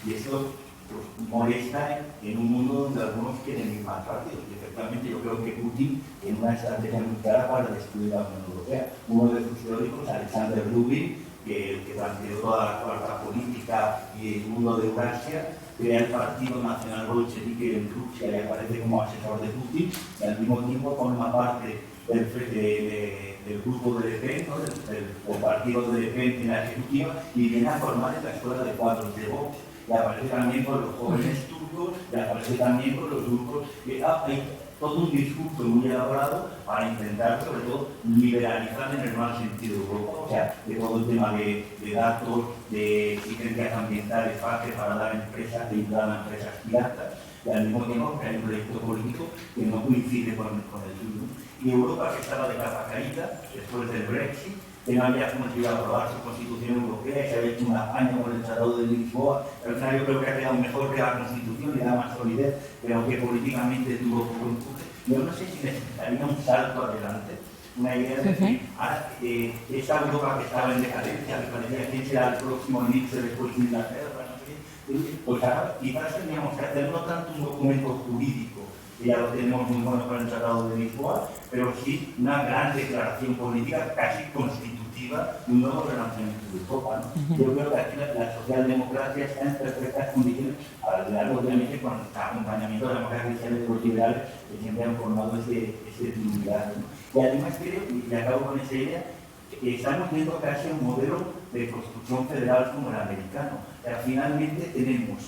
S9: Y esto pues, molesta en un mundo donde algunos quieren ir más rápido. Y efectivamente yo creo que Putin tiene una estrategia muy clara para destruir la Unión Europea. Uno de sus teóricos, Alexander Dugin, que planteó toda la cuarta política y el mundo de Eurasia, crea el Partido Nacional Bolchevique en Rusia y aparece como asesor de Putin, y al mismo tiempo forma parte del grupo de Le Pen, ¿no? del partido de Le Pen en la ejecutiva, y viene a formar en la escuela de cuadros de Vox, y aparece también con los jóvenes turcos, y aparece también con los grupos que hay todo un discurso muy elaborado para intentar, sobre todo, liberalizar en el mal sentido de Europa, o sea, de todo el tema de datos, de exigencias ambientales fáciles para dar empresas, de entrar a empresas piratas, y al mismo tiempo que hay un proyecto político que no coincide con el suyo. Y Europa, que estaba de capa caída después del Brexit, que no había conseguido aprobar su constitución europea y se había hecho una hazaña con el Tratado de Lisboa, pero al final yo creo que ha quedado mejor que la constitución y da más solidez, pero que políticamente tuvo poco empuje. Yo no sé si necesitaría un salto adelante, una idea de decir, ahora, esta Europa que estaba en decadencia, que parecía quién será el próximo Nietzsche después de Inglaterra, no sé qué, pues ahora quizás teníamos que hacer no tanto un documento jurídico que ya lo tenemos muy bueno con el Tratado de Lisboa, pero sí una gran declaración política casi constitutiva de un nuevo relanzamiento de Europa, ¿no? Yo creo que aquí la socialdemocracia está en perfectas condiciones, para darlo obviamente con el acompañamiento de la democracia cristiana y de los liberales que siempre han formado este triunvirato, ¿no? Y además creo, y acabo con esa idea, que estamos viendo casi un modelo de construcción federal como el americano. O sea, finalmente tenemos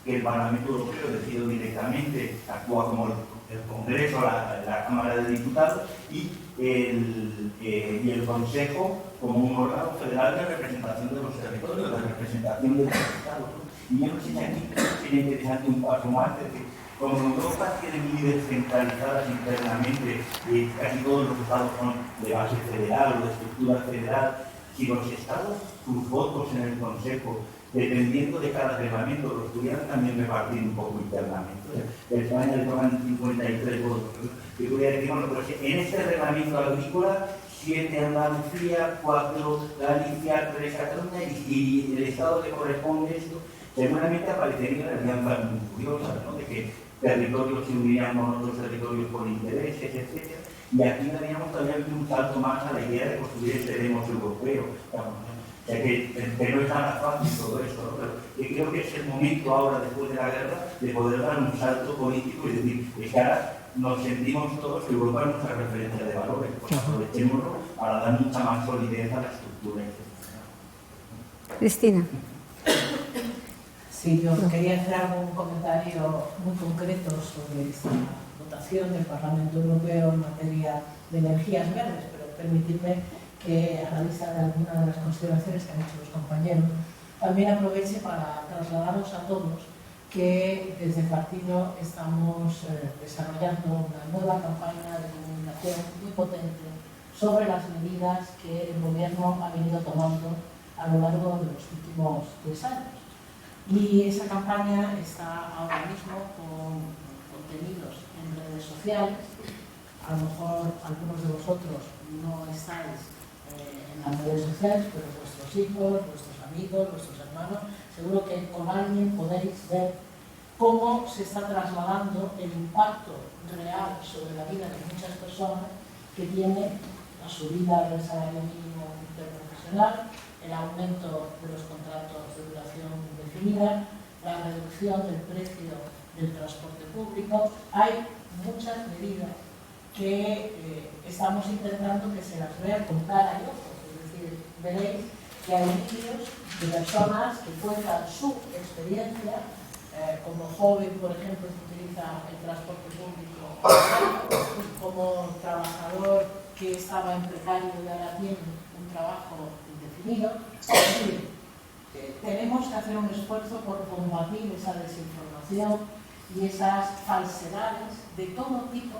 S9: que el Parlamento Europeo decide directamente, actúa como el Congreso, la Cámara de Diputados y el Consejo como un órgano federal de representación de los territorios, de representación de los estados. Y yo no sé si aquí sería interesante un paso más, porque como Europa tiene líderes centralizadas internamente, casi todos los estados son de base federal o de estructura federal, si los estados, sus votos en el Consejo, dependiendo de cada reglamento, los pudieran también repartir un poco internamente. O sea, España le toman 53 votos. Yo podría decir, bueno, pues en este reglamento agrícola, 7 Andalucía, 4 Galicia, 3 Cataluña, y el Estado le corresponde esto, seguramente aparecería alianzas muy curiosas, ¿no? De que territorios se unirían con otros territorios por intereses, etc. Y aquí daríamos todavía un salto más a la idea de construir este demos europeo. O sea, que no es nada fácil todo esto, ¿no? Pero que creo que es el momento ahora, después de la guerra, de poder dar un salto político y decir, es que ahora nos sentimos todos que Europa es nuestra referencia de valores, pues aprovechémoslo para dar mucha más solidez a la estructura.
S6: Cristina.
S2: Sí, yo quería hacer algún comentario muy concreto sobre esta votación del Parlamento Europeo en materia de energías verdes, pero permitidme que a la vista de algunas de las consideraciones que han hecho los compañeros, también aproveche para trasladaros a todos que desde el partido estamos desarrollando una nueva campaña de comunicación muy potente sobre las medidas que el Gobierno ha venido tomando a lo largo de los últimos 3 años. Y esa campaña está ahora mismo con contenidos en redes sociales. A lo mejor algunos de vosotros no estáis en las redes sociales, pero vuestros hijos, vuestros amigos, vuestros hermanos, seguro que con alguien podéis ver cómo se está trasladando el impacto real sobre la vida de muchas personas que tiene la subida del salario mínimo interprofesional, el aumento de los contratos de duración indefinida, la reducción del precio del transporte público. Hay muchas medidas que estamos intentando que se las vea con cara y ojos. Es decir, veréis que hay vídeos de personas que cuentan su experiencia, como joven, por ejemplo, que utiliza el transporte público, como trabajador que estaba en precario y ahora tiene un trabajo indefinido. Es decir, tenemos que hacer un esfuerzo por combatir esa desinformación y esas falsedades de todo tipo.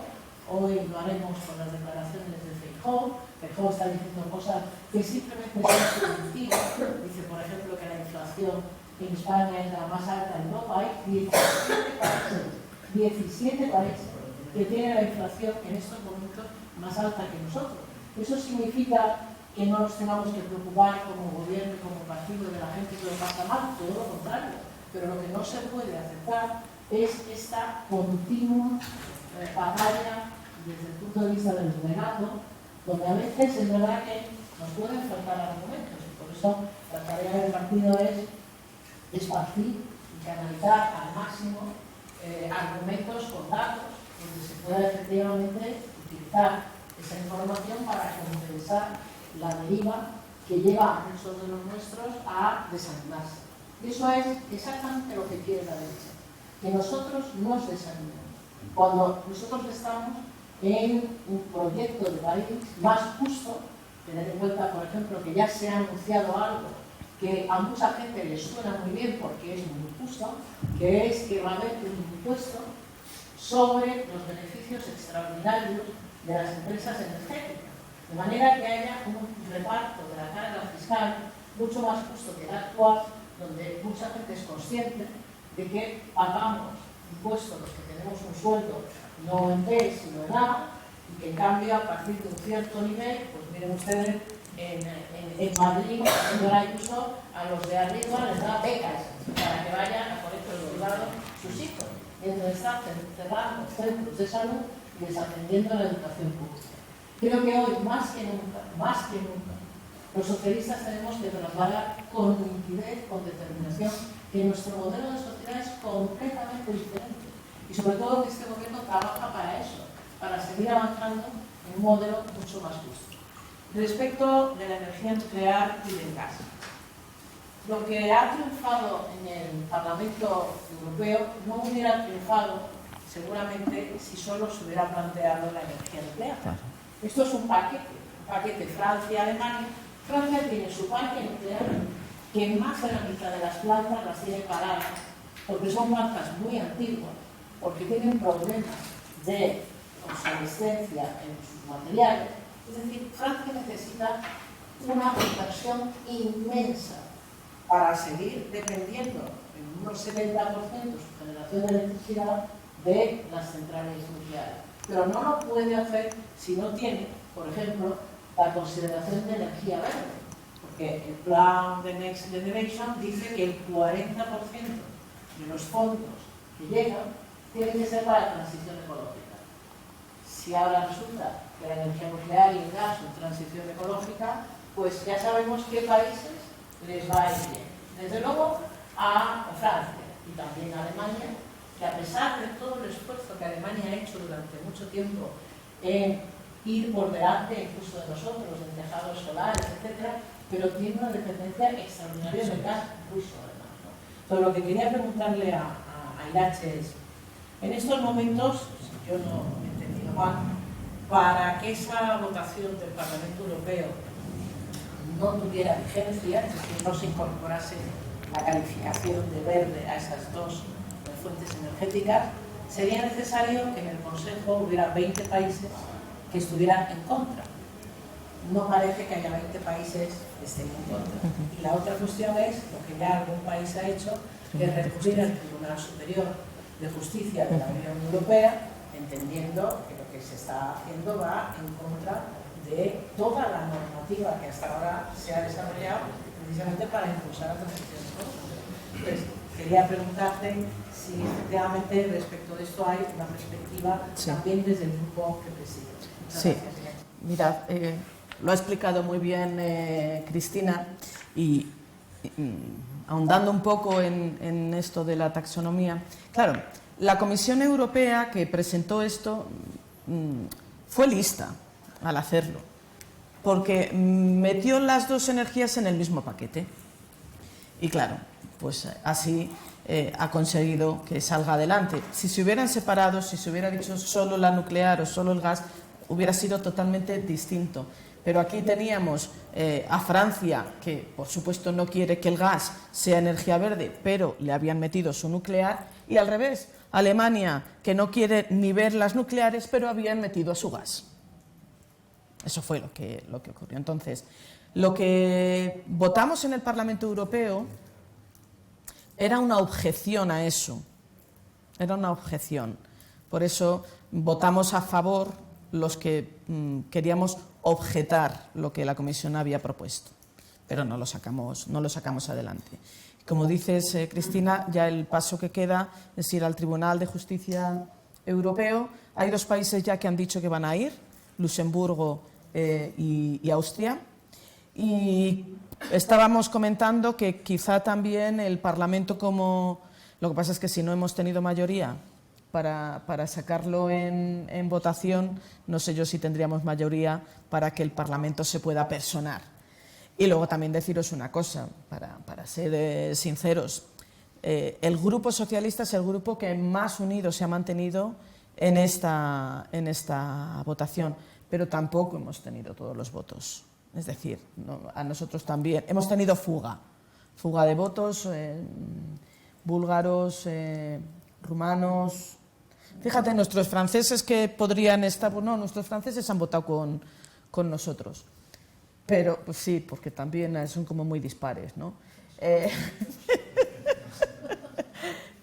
S2: Hoy lo haremos con las declaraciones de Feijóo. Feijóo está diciendo cosas que simplemente son mentiras. Dice, por ejemplo, que la inflación en España es la más alta de Europa. Hay 17 países que tienen la inflación en estos momentos más alta que nosotros. Eso significa que no nos tengamos que preocupar como gobierno y como partido de la gente que lo pasa mal, todo lo contrario. Pero lo que no se puede aceptar es esta continua batalla desde el punto de vista del relato, donde a veces es verdad que nos pueden faltar argumentos, y por eso la tarea del partido es esparcir y canalizar al máximo argumentos con datos, donde se pueda efectivamente utilizar esa información para compensar la deriva que lleva a muchos de los nuestros a desanimarse. Y eso es exactamente lo que quiere la derecha, que nosotros nos desanimemos. Cuando nosotros estamos en un proyecto de país más justo, tener en cuenta, por ejemplo, que ya se ha anunciado algo que a mucha gente le suena muy bien porque es muy justo, que es que va a haber un impuesto sobre los beneficios extraordinarios de las empresas energéticas, de manera que haya un reparto de la carga fiscal mucho más justo que el actual, donde mucha gente es consciente de que pagamos impuestos los que tenemos un sueldo no en B, sino en A, y que en cambio a partir de un cierto nivel, pues miren ustedes, en Madrid, señora Ayuso, a los de arriba les da becas para que vayan a colegios privados sus hijos.
S10: mientras están cerrando centros de salud y desatendiendo la educación pública. Creo que hoy, más que nunca, los socialistas tenemos que trasladar con nitidez, con determinación, que nuestro modelo de sociedad es completamente diferente. Y sobre todo que este gobierno trabaja para eso, para seguir avanzando en un modelo mucho más justo. Respecto de la energía nuclear y del gas. Lo que ha triunfado en el Parlamento Europeo no hubiera triunfado seguramente si solo se hubiera planteado la energía nuclear. Esto es un paquete Francia-Alemania. Francia tiene su parque nuclear, que más de la mitad de las plantas las tiene paradas, porque son plantas muy antiguas, porque tienen problemas de obsolescencia en sus materiales. Es decir, Francia necesita una inversión inmensa para seguir dependiendo en unos 70% su generación de electricidad de las centrales nucleares. Pero no lo puede hacer si no tiene, por ejemplo, la consideración de energía verde. Porque el plan de Next Generation dice que el 40% de los fondos que llegan tienen que ser para la transición ecológica. Si ahora resulta que la energía nuclear y el gas son transición ecológica, pues ya sabemos qué países les va a ir bien. Desde luego a Francia y también a Alemania, que a pesar de todo el esfuerzo que Alemania ha hecho durante mucho tiempo en ir por delante incluso de nosotros, en tejados solares, etc., pero tiene una dependencia extraordinaria del gas ruso, además, ¿no? Entonces, lo que quería preguntarle a Irache es, en estos momentos, yo no he entendido mal, para que esa votación del Parlamento Europeo no tuviera vigencia, es decir, no se incorporase la calificación de verde a esas dos fuentes energéticas, sería necesario que en el Consejo hubiera 20 países que estuvieran en contra. No parece que haya 20 países que estén en contra. Y la otra cuestión es, lo que ya algún país ha hecho, que es recurrir al Tribunal Superior de Justicia de la Unión Europea, entendiendo que lo que se está haciendo va en contra de toda la normativa que hasta ahora se ha desarrollado precisamente para impulsar la transición ecológica. Entonces, quería preguntarte si efectivamente respecto de esto hay una perspectiva también desde el grupo que preside.
S3: Sí, mirad, lo ha explicado muy bien Cristina y ahondando un poco en esto de la taxonomía. Claro, la Comisión Europea que presentó esto fue lista al hacerlo, porque metió las dos energías en el mismo paquete. Y claro, pues así ha conseguido que salga adelante. Si se hubieran separado, si se hubiera dicho solo la nuclear o solo el gas, hubiera sido totalmente distinto. Pero aquí teníamos a Francia, que por supuesto no quiere que el gas sea energía verde, pero le habían metido su nuclear, y al revés, Alemania, que no quiere ni ver las nucleares, pero habían metido su gas. Eso fue lo que ocurrió. Entonces, lo que votamos en el Parlamento Europeo era una objeción a eso. Era una objeción. Por eso votamos a favor los que queríamos objetar lo que la Comisión había propuesto. Pero no lo sacamos adelante. Como dices, Cristina, ya el paso que queda es ir al Tribunal de Justicia Europeo. Hay dos países ya que han dicho que van a ir, Luxemburgo y Austria. Y estábamos comentando que quizá también el Parlamento, como lo que pasa es que si no hemos tenido mayoría para sacarlo en votación, no sé yo si tendríamos mayoría para que el Parlamento se pueda personar. Y luego también deciros una cosa, para ser sinceros, el Grupo Socialista es el grupo que más unido se ha mantenido en esta votación, pero tampoco hemos tenido todos los votos. Es decir, a nosotros también hemos tenido fuga de votos, búlgaros, rumanos. Fíjate, nuestros franceses que podrían estar, no, nuestros franceses han votado con nosotros. Pero, pues sí, porque también son como muy dispares, ¿no?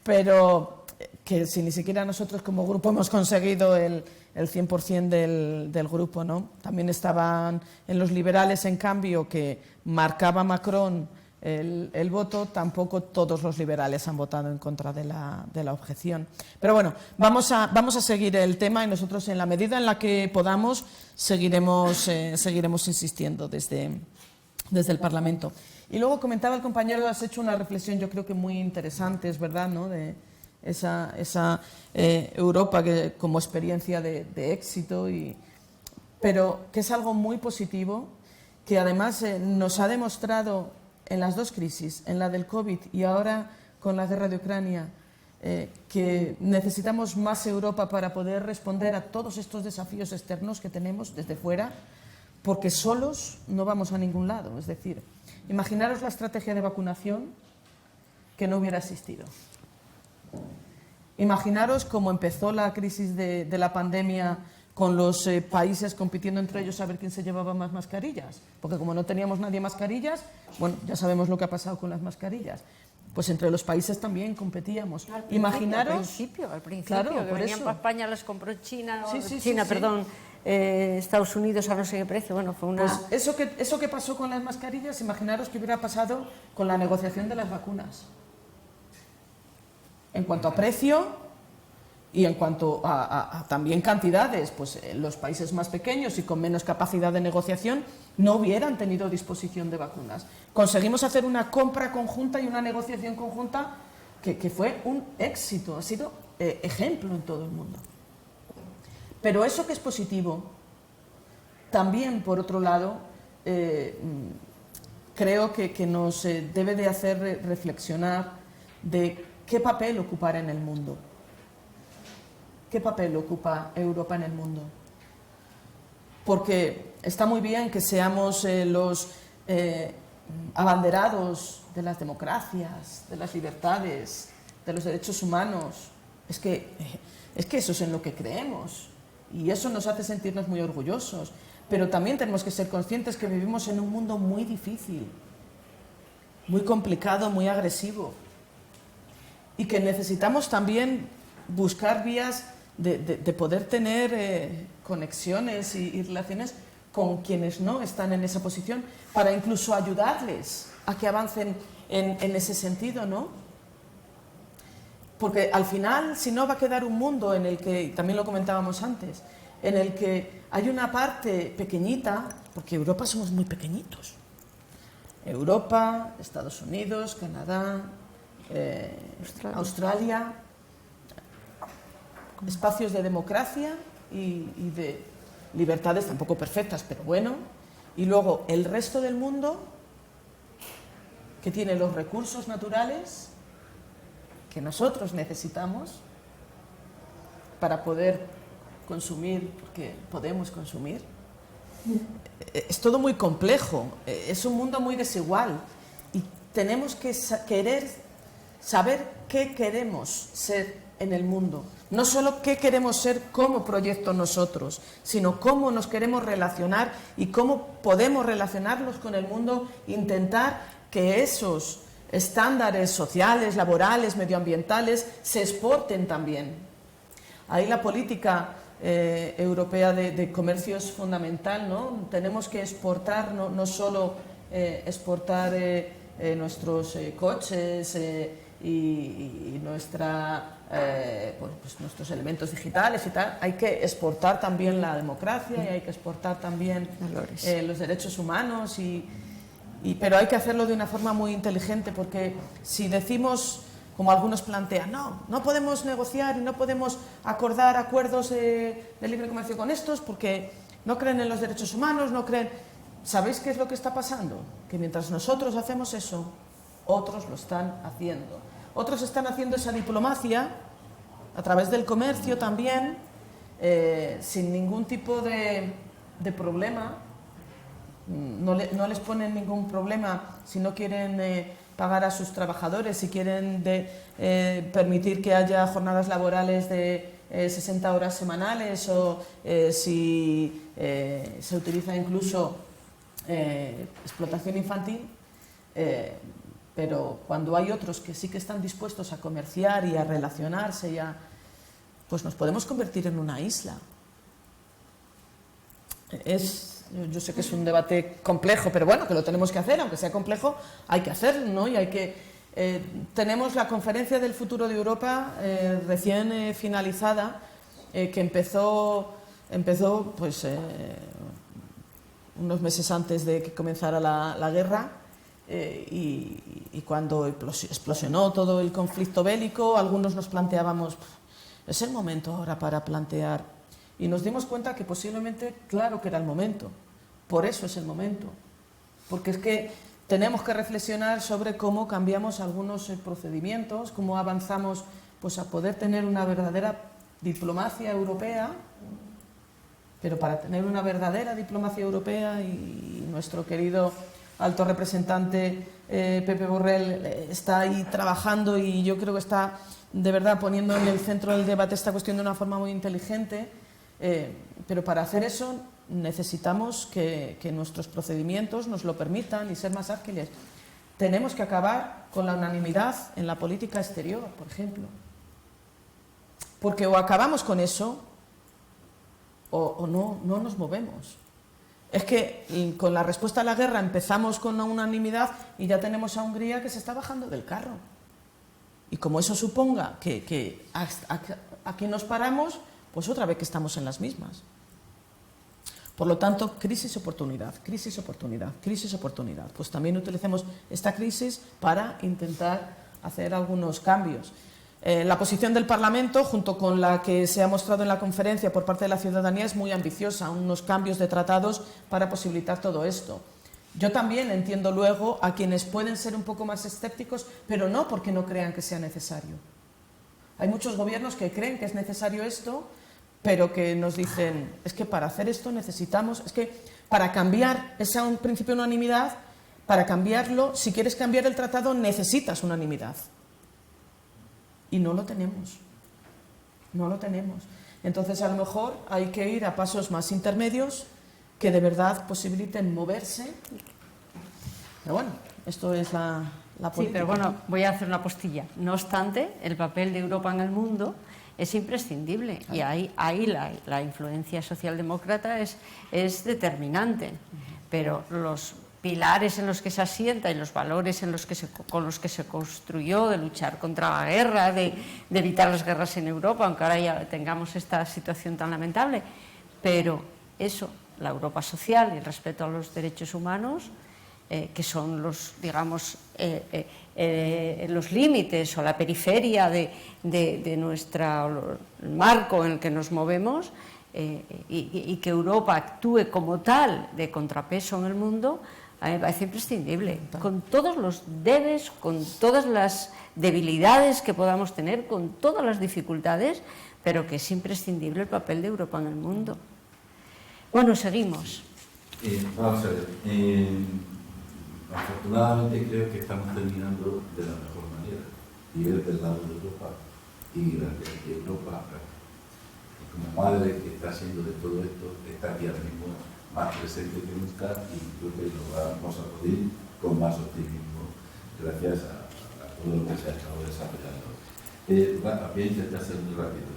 S3: Pero que si ni siquiera nosotros como grupo hemos conseguido el 100% del grupo, ¿no? También estaban en los liberales, en cambio, que marcaba Macron el voto, tampoco todos los liberales han votado en contra de la objeción. Pero bueno, vamos a seguir el tema y nosotros, en la medida en la que podamos, seguiremos insistiendo desde el Parlamento. Y luego comentaba el compañero, has hecho una reflexión yo creo que muy interesante, es verdad, ¿no?, de esa Europa como experiencia de éxito, pero que es algo muy positivo, que además nos ha demostrado en las dos crisis, en la del COVID y ahora con la guerra de Ucrania, que necesitamos más Europa para poder responder a todos estos desafíos externos que tenemos desde fuera, porque solos no vamos a ningún lado. Es decir, imaginaros la estrategia de vacunación que no hubiera existido. Imaginaros cómo empezó la crisis de la pandemia, con los países compitiendo entre ellos a ver quién se llevaba más mascarillas, porque como no teníamos nadie mascarillas, bueno, ya sabemos lo que ha pasado con las mascarillas, pues entre los países también competíamos. Imaginaros...
S6: Al principio,
S3: claro,
S6: que
S3: por
S6: venían
S3: eso.
S6: para España, las compró China,
S3: Sí.
S6: Estados Unidos a no sé qué precio, bueno, fue una...
S3: Pues eso que pasó con las mascarillas, imaginaros que hubiera pasado con la negociación de las vacunas. En cuanto a precio... Y en cuanto a también cantidades, pues los países más pequeños y con menos capacidad de negociación no hubieran tenido disposición de vacunas. Conseguimos hacer una compra conjunta y una negociación conjunta que fue un éxito, ha sido ejemplo en todo el mundo. Pero eso que es positivo, también por otro lado, creo que nos debe de hacer reflexionar de qué papel ocupar en el mundo. ¿Qué papel ocupa Europa en el mundo? Porque está muy bien que seamos los abanderados de las democracias, de las libertades, de los derechos humanos. Es que eso es en lo que creemos y eso nos hace sentirnos muy orgullosos. Pero también tenemos que ser conscientes que vivimos en un mundo muy difícil, muy complicado, muy agresivo, y que necesitamos también buscar vías de poder tener conexiones y relaciones con quienes no están en esa posición, para incluso ayudarles a que avancen en ese sentido, ¿no? Porque al final, si no, va a quedar un mundo en el que, también lo comentábamos antes, en el que hay una parte pequeñita, porque Europa somos muy pequeñitos. Europa, Estados Unidos, Canadá, Australia, espacios de democracia y de libertades tampoco perfectas, pero bueno, y luego el resto del mundo, que tiene los recursos naturales que nosotros necesitamos para poder consumir, porque podemos consumir. Es todo muy complejo, es un mundo muy desigual y tenemos que saber qué queremos ser en el mundo. No solo qué queremos ser como proyecto nosotros, sino cómo nos queremos relacionar y cómo podemos relacionarnos con el mundo, intentar que esos estándares sociales, laborales, medioambientales se exporten también. Ahí la política europea de comercio es fundamental, ¿no? Tenemos que exportar, no solo exportar nuestros coches y nuestros elementos digitales y tal. Hay que exportar también la democracia y hay que exportar también los derechos humanos, pero hay que hacerlo de una forma muy inteligente, porque si decimos, como algunos plantean, no podemos negociar y no podemos acordar acuerdos de libre comercio con estos porque no creen en los derechos humanos, no creen... ¿Sabéis qué es lo que está pasando? Que mientras nosotros hacemos eso, otros lo están haciendo. Otros están haciendo esa diplomacia a través del comercio también, sin ningún tipo de problema. No les ponen ningún problema si no quieren pagar a sus trabajadores, si quieren permitir que haya jornadas laborales de 60 horas semanales, o si se utiliza incluso explotación infantil. Pero cuando hay otros que sí que están dispuestos a comerciar y a relacionarse, pues nos podemos convertir en una isla. Es Yo sé que es un debate complejo, pero bueno, que lo tenemos que hacer, aunque sea complejo, hay que hacerlo, ¿no? Y hay que... tenemos la Conferencia del Futuro de Europa recién finalizada, que empezó pues, unos meses antes de que comenzara la guerra, y cuando explosionó todo el conflicto bélico, algunos nos planteábamos, es el momento ahora para plantear, y nos dimos cuenta que posiblemente, claro que era el momento, por eso es el momento, porque es que tenemos que reflexionar sobre cómo cambiamos algunos procedimientos, cómo avanzamos pues, a poder tener una verdadera diplomacia europea, pero para tener una verdadera diplomacia europea, y nuestro querido alto representante Pepe Borrell está ahí trabajando, y yo creo que está de verdad poniendo en el centro del debate esta cuestión de una forma muy inteligente, pero para hacer eso necesitamos que nuestros procedimientos nos lo permitan y ser más ágiles. Tenemos que acabar con la unanimidad en la política exterior, por ejemplo, porque o acabamos con eso o no nos movemos. Es que con la respuesta a la guerra empezamos con la unanimidad y ya tenemos a Hungría que se está bajando del carro. Y como eso suponga que aquí nos paramos, pues otra vez que estamos en las mismas. Por lo tanto, crisis, oportunidad, crisis, oportunidad, crisis, oportunidad. Pues también utilicemos esta crisis para intentar hacer algunos cambios. La posición del Parlamento, junto con la que se ha mostrado en la conferencia por parte de la ciudadanía, es muy ambiciosa, unos cambios de tratados para posibilitar todo esto. Yo también entiendo luego a quienes pueden ser un poco más escépticos, pero no porque no crean que sea necesario. Hay muchos gobiernos que creen que es necesario esto, pero que nos dicen, es que para hacer esto necesitamos, es que para cambiar ese principio de unanimidad, para cambiarlo, si quieres cambiar el tratado, necesitas unanimidad. Y no lo tenemos, no lo tenemos. Entonces, a lo mejor hay que ir a pasos más intermedios que de verdad posibiliten moverse. Pero bueno, esto es la política.
S6: Sí, pero bueno, voy a hacer una postilla. No obstante, el papel de Europa en el mundo es imprescindible, y ahí la influencia socialdemócrata es determinante, pero los pilares en los que se asienta y los valores con los que se construyó, de luchar contra la guerra, de evitar las guerras en Europa, aunque ahora ya tengamos esta situación tan lamentable, pero eso, la Europa social y el respeto a los derechos humanos, que son los, digamos, los límites o la periferia de nuestro marco en el que nos movemos, y que Europa actúe como tal de contrapeso en el mundo, a mí me parece imprescindible, con todos los debes, con todas las debilidades que podamos tener, con todas las dificultades, pero que es imprescindible el papel de Europa en el mundo. Bueno, seguimos.
S11: Vamos a ver. Afortunadamente creo que estamos terminando de la mejor manera, y es del lado de Europa, y gracias a que Europa, como madre que está haciendo de todo esto, está aquí ahora mismo más presente que nunca, y creo que lo vamos a poder con más optimismo gracias a todo lo que se ha estado desarrollando. Voy a intentar ser muy rápido.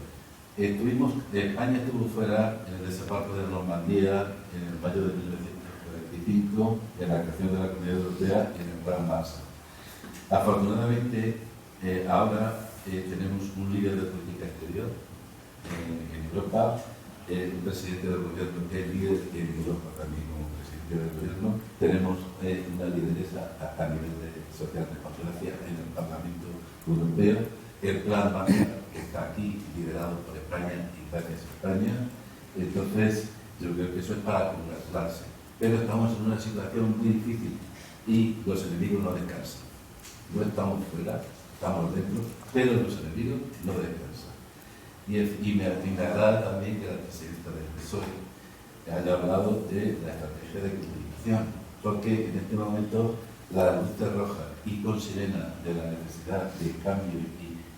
S11: España estuvo fuera en el desembarco de Normandía en el mayo de 1945, en la creación de la Comunidad Europea y en el Plan Marshall. Afortunadamente, ahora tenemos un líder de política exterior en Europa, un presidente del gobierno que es líder en Europa también como presidente del gobierno. Tenemos una lideresa a nivel de socialdemocracia en el Parlamento Europeo. El Plan Marshall, que está aquí, liderado por España y gracias a España. Entonces, yo creo que eso es para congratularse. Pero estamos en una situación muy difícil y los enemigos no descansan. No estamos fuera, estamos dentro, pero los enemigos no descansan. Y me agrada también que la presidenta del PSOE haya hablado de la estrategia de comunicación, porque en este momento la luz roja y con sirena de la necesidad de cambio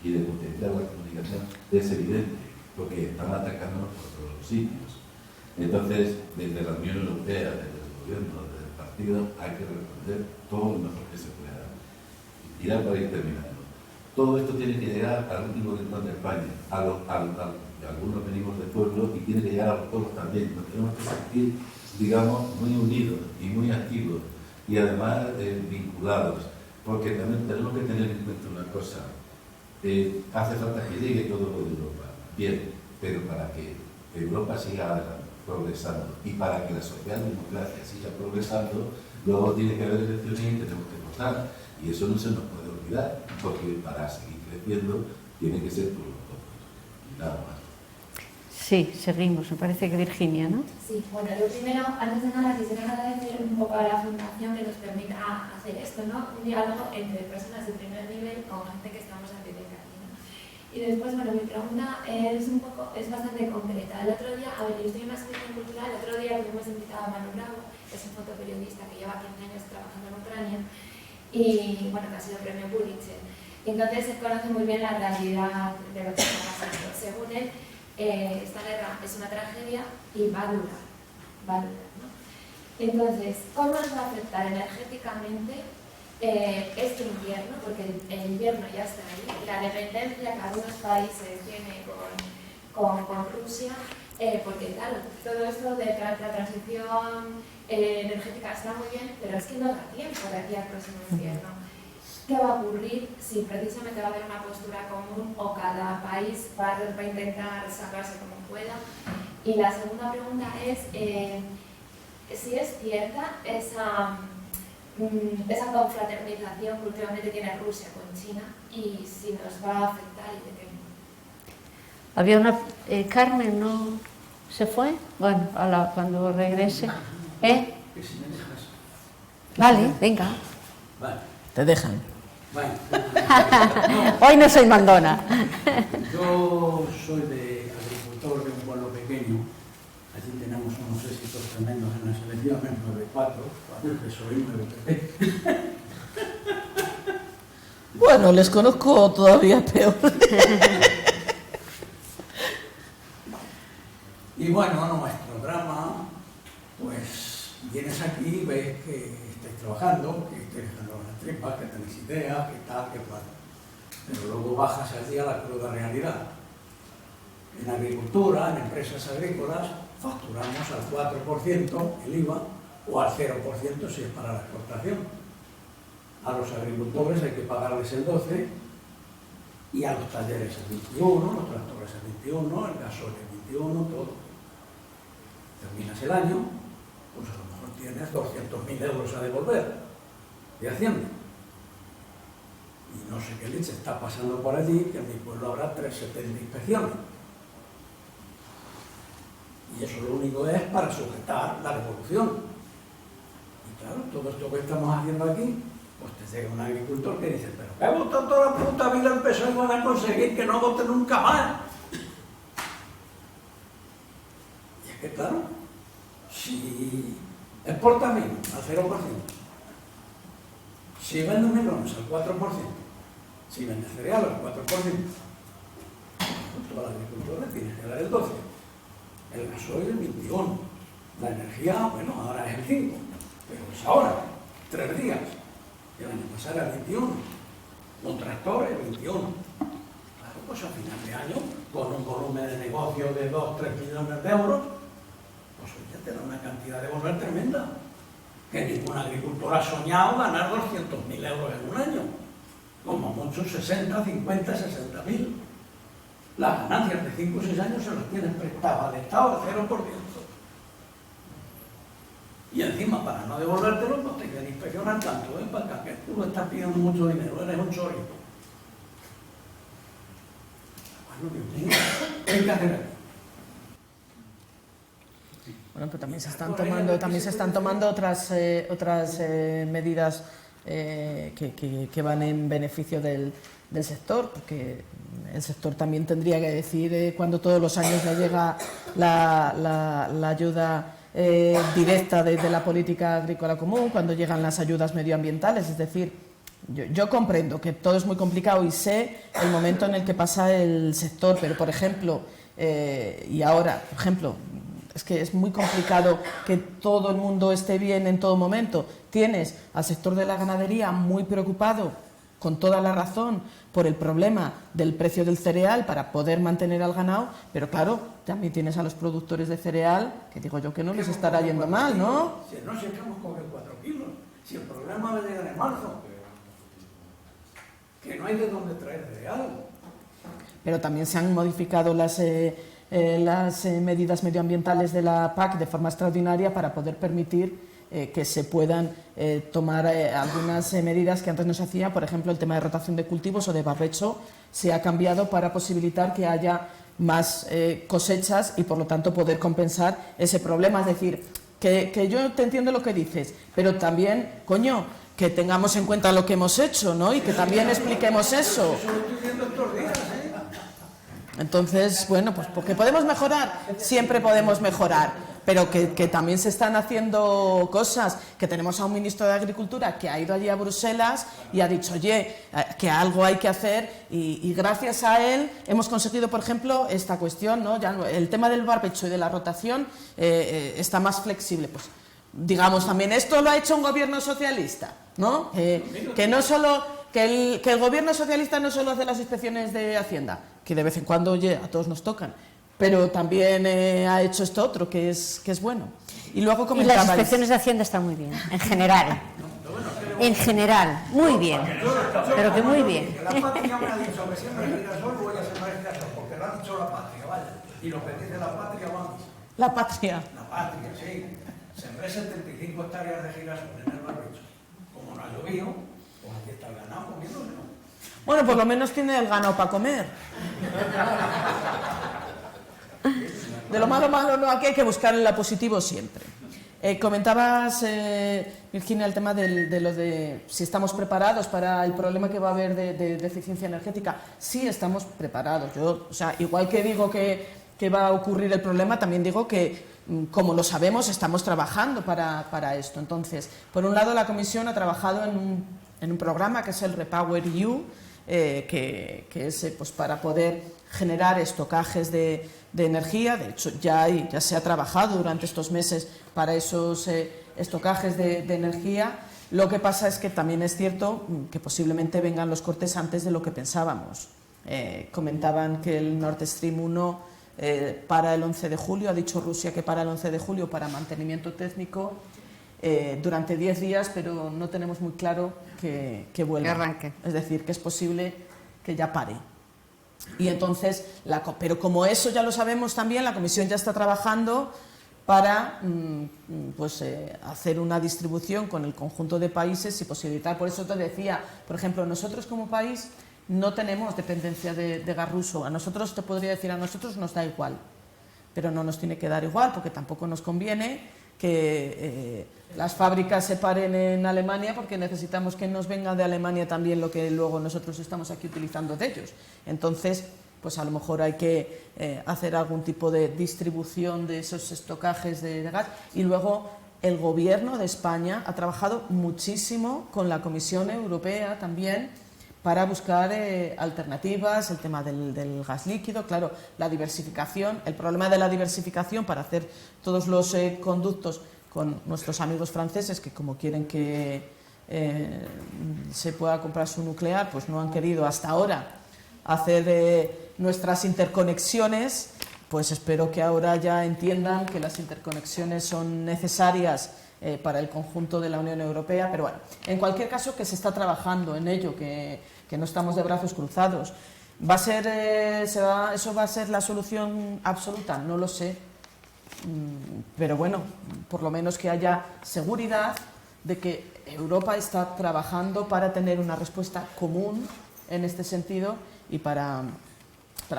S11: y de potenciar la comunicación es evidente, porque están atacándonos por todos los sitios. Entonces, desde la Unión Europea, desde el gobierno, desde el partido, hay que responder todo lo mejor que se pueda. Y ya para ir terminando. Todo esto tiene que llegar al último rincón de España, al algunos venimos de pueblos y tiene que llegar a los pueblos también. Nos tenemos que sentir, digamos, muy unidos y muy activos y además vinculados, porque también tenemos que tener en cuenta una cosa. Hace falta que llegue todo lo de Europa, bien, pero para que Europa siga progresando y para que la socialdemocracia siga progresando, luego tiene que haber elecciones y tenemos que votar, y eso no se nos puede olvidar, porque para seguir creciendo tiene que ser por los votos, nada más.
S6: Sí, seguimos, me parece que Virginia, ¿no?
S12: Sí, bueno, lo primero, antes de nada, quisiera agradecer un poco a la Fundación que nos permita hacer esto, ¿no? Un diálogo entre personas de primer nivel con gente que estamos a pie de calle, ¿no? Y después, bueno, mi pregunta es bastante concreta. El otro día, yo estoy en una asociación cultural, el otro día tuvimos invitado a Manu Bravo, que es un fotoperiodista que lleva 15 años trabajando en Ucrania, y bueno, que ha sido premio Pulitzer. Entonces, él conoce muy bien la realidad de lo que está pasando. Según él, esta guerra es una tragedia y va a durar, ¿no? Entonces, ¿cómo nos va a afectar energéticamente este invierno? Porque el invierno ya está ahí, la dependencia que algunos países tienen con Rusia, porque claro, todo esto de la transición energética está muy bien, pero es que no da tiempo de aquí al próximo invierno. ¿Qué va a ocurrir si precisamente va a haber una postura común o cada país va a intentar salvarse como pueda? Y la segunda pregunta es si es cierta esa confraternización que últimamente tiene Rusia con China y si nos va a afectar y de qué modo.
S6: Había una... Carmen, ¿no se fue? Bueno, cuando regrese. Vale, venga.
S7: Vale.
S3: Te dejan.
S7: Bueno,
S6: Hoy no soy mandona.
S7: yo soy agricultor de un pueblo pequeño. Allí tenemos unos éxitos tremendos en las elecciones, 9-4, cuando PSOE y 9-PP.
S3: Bueno, les conozco todavía peor.
S7: Y bueno, nuestro drama, pues vienes aquí y ves que estáis trabajando, que estáis dejando las tripas, que tenéis ideas, que tal, que cual. Pero luego bajas allí a la cruda realidad. En agricultura, en empresas agrícolas, facturamos al 4% el IVA o al 0% si es para la exportación. A los agricultores hay que pagarles el 12% y a los talleres el 21%, los tractores el 21%, el gasoil el 21%, todo. Terminas el año, pues a lo mejor tienes 200.000 euros a devolver de Hacienda. Y no sé qué leche está pasando por allí, que en mi pueblo habrá 370 inspecciones. Y eso lo único es para sujetar la devolución. Y claro, todo esto que estamos haciendo aquí, pues te llega un agricultor que dice, pero que ha votado toda la puta vida el PSOE y van a conseguir que no vote nunca más. Y es que claro, si exporta menos al 0%, si vende melones al 4%, si vende cereal al 4%, toda la agricultura tiene que dar el 12%. El gasoil el 21%, la energía, bueno, ahora es el 5%, pero es ahora, 3 días, el año pasado era el 21%, un tractor el 21%. Claro, pues a final de año, con un volumen de negocio de 2-3 millones de euros, pues ya te da una cantidad de volver tremenda, que ningún agricultor ha soñado ganar 200.000 euros en un año, como muchos 60, 50, 60.000. Las ganancias de 5 o 6 años se las tienen prestadas al Estado al 0%. Y encima, para no devolvértelo, pues te quieren inspeccionar tanto, para acá, que tú estás pidiendo mucho dinero, eres un chorrito. Bueno, Dios mío, ¿qué hay que hacer aquí?
S3: Bueno, pero también se están tomando otras medidas que van en beneficio del sector, porque el sector también tendría que decir cuando todos los años le llega la ayuda directa desde la política agrícola común, cuando llegan las ayudas medioambientales. Es decir, yo comprendo que todo es muy complicado y sé el momento en el que pasa el sector, pero por ejemplo, y ahora, por ejemplo, es que es muy complicado que todo el mundo esté bien en todo momento. Tienes al sector de la ganadería muy preocupado con toda la razón por el problema del precio del cereal para poder mantener al ganado, pero claro, también tienes a los productores de cereal, que digo yo que no les estará yendo mal, ¿no?
S7: Si no sé cómo coger 4 kilos, si el problema va a llegar en marzo, que no hay de dónde traer cereal.
S3: Pero también se han modificado las medidas medioambientales de la PAC de forma extraordinaria para poder permitir que se puedan tomar algunas medidas que antes no se hacía. Por ejemplo, el tema de rotación de cultivos o de barbecho se ha cambiado para posibilitar que haya más cosechas y por lo tanto poder compensar ese problema. Es decir, que yo te entiendo lo que dices, pero también, coño, que tengamos en cuenta lo que hemos hecho, ¿no? Y que también expliquemos eso. Entonces, bueno, pues porque podemos mejorar, siempre podemos mejorar, pero que también se están haciendo cosas, que tenemos a un ministro de Agricultura que ha ido allí a Bruselas y ha dicho, oye, que algo hay que hacer y gracias a él hemos conseguido, por ejemplo, esta cuestión, ¿no? Ya el tema del barbecho y de la rotación está más flexible, pues digamos también esto lo ha hecho un gobierno socialista, ¿no? Que no solo... Que el gobierno socialista no solo hace las inspecciones de Hacienda, que de vez en cuando, oye, a todos nos tocan, pero también ha hecho esto otro, que es bueno. Y luego comentabais...
S6: Y las inspecciones de Hacienda están muy bien, en general. En general, muy bien. Pero que muy bien.
S7: La patria me ha dicho que siempre girasol, voy a sembrar girasol, porque lo ha dicho la patria, ¿vale? Y lo que dice la patria, vamos.
S3: La patria.
S7: La patria, sí. Sembré 75 hectáreas de girasol en el barbecho. Como no ha llovido, pues aquí está el ganado comiéndolo.
S3: Bueno, por lo menos tiene el ganado para comer. De lo malo, no, aquí hay que buscar el positivo siempre. Comentabas, Virginia, el tema de si estamos preparados para el problema que va a haber de eficiencia energética. Sí, estamos preparados. Yo, o sea, igual que digo que va a ocurrir el problema, también digo que, como lo sabemos, estamos trabajando para esto. Entonces, por un lado, la Comisión ha trabajado en un programa que es el Repower EU, que es pues, para poder generar estocajes de energía. De hecho, ya se ha trabajado durante estos meses para esos estocajes de energía. Lo que pasa es que también es cierto que posiblemente vengan los cortes antes de lo que pensábamos. Comentaban que el Nord Stream 1 para el 11 de julio, ha dicho Rusia que para el 11 de julio para mantenimiento técnico durante 10 días, pero no tenemos muy claro que vuelva.
S6: Que arranque.
S3: Es decir, que es posible que ya pare. Y entonces, pero como eso ya lo sabemos también, la Comisión ya está trabajando para hacer una distribución con el conjunto de países y posibilitar. Por eso te decía, por ejemplo, nosotros como país no tenemos dependencia de gas ruso. A nosotros, te podría decir, a nosotros nos da igual, pero no nos tiene que dar igual porque tampoco nos conviene que las fábricas se paren en Alemania porque necesitamos que nos venga de Alemania también lo que luego nosotros estamos aquí utilizando de ellos. Entonces, pues a lo mejor hay que hacer algún tipo de distribución de esos estocajes de gas. Y luego el Gobierno de España ha trabajado muchísimo con la Comisión Europea también para buscar alternativas, el tema del gas líquido, claro, la diversificación, el problema de la diversificación para hacer todos los conductos con nuestros amigos franceses que como quieren que se pueda comprar su nuclear, pues no han querido hasta ahora hacer nuestras interconexiones, pues espero que ahora ya entiendan que las interconexiones son necesarias para el conjunto de la Unión Europea, pero bueno, en cualquier caso que se está trabajando en ello, que no estamos de brazos cruzados. ¿Eso va a ser la solución absoluta? No lo sé, pero bueno, por lo menos que haya seguridad de que Europa está trabajando para tener una respuesta común en este sentido y para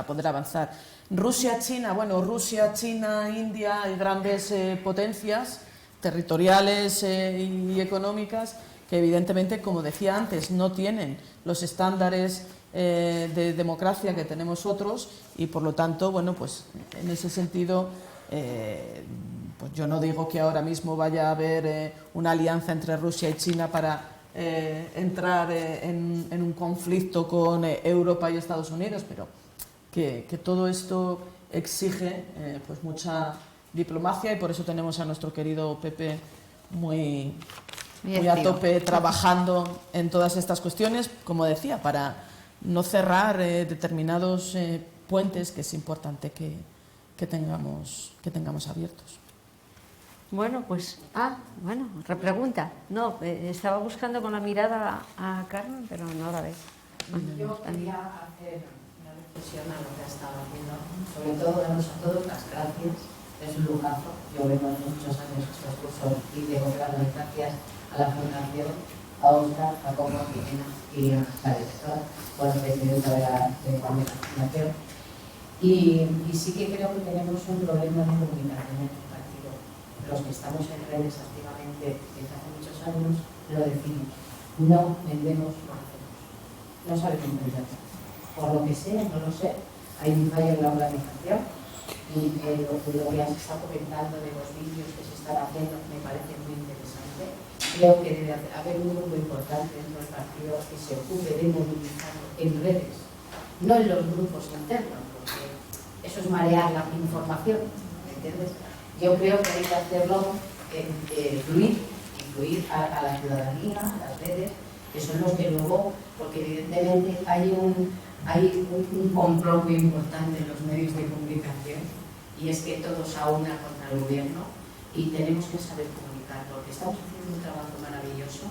S3: poder avanzar. Rusia, China, India y grandes potencias territoriales y económicas que evidentemente, como decía antes, no tienen los estándares de democracia que tenemos otros y por lo tanto, bueno, pues en ese sentido, pues yo no digo que ahora mismo vaya a haber una alianza entre Rusia y China para entrar en un conflicto con Europa y Estados Unidos, pero que todo esto exige pues mucha diplomacia y por eso tenemos a nuestro querido Pepe muy muy a tope trabajando en todas estas cuestiones, como decía, para no cerrar determinados puentes que es importante que tengamos abiertos.
S6: Bueno, pues, repregunta. No, estaba buscando con la mirada a Carmen, pero no la ves.
S10: Yo quería hacer una reflexión a lo que ha estado haciendo, sobre todo daros a todos las gracias. Es un lujazo. Yo vengo hace muchos años estos cursos y debo dar las gracias a la Fundación, a Oscar, a Coco, a Jimena y a la directora, bueno, presidenta de la Fundación. Y sí que creo que tenemos un problema de comunicación en el partido. Los que estamos en redes activamente desde hace muchos años lo decimos. No vendemos lo que hacemos. No sabemos venderlo. Por lo que sea, no lo sé, hay un fallo en la organización. Y lo que ya se está comentando de los vídeos que se están haciendo me parece muy interesante. Creo que debe haber un grupo importante dentro del partido que se ocupe de movilizar en redes, no en los grupos internos, porque eso es marear la información, ¿me entiendes? Yo creo que hay que hacerlo, influir a la ciudadanía, a las redes, que son los que luego, porque evidentemente hay un complot muy importante en los medios de comunicación, y es que todos a una contra el gobierno, y tenemos que saber comunicar, porque estamos haciendo un trabajo maravilloso,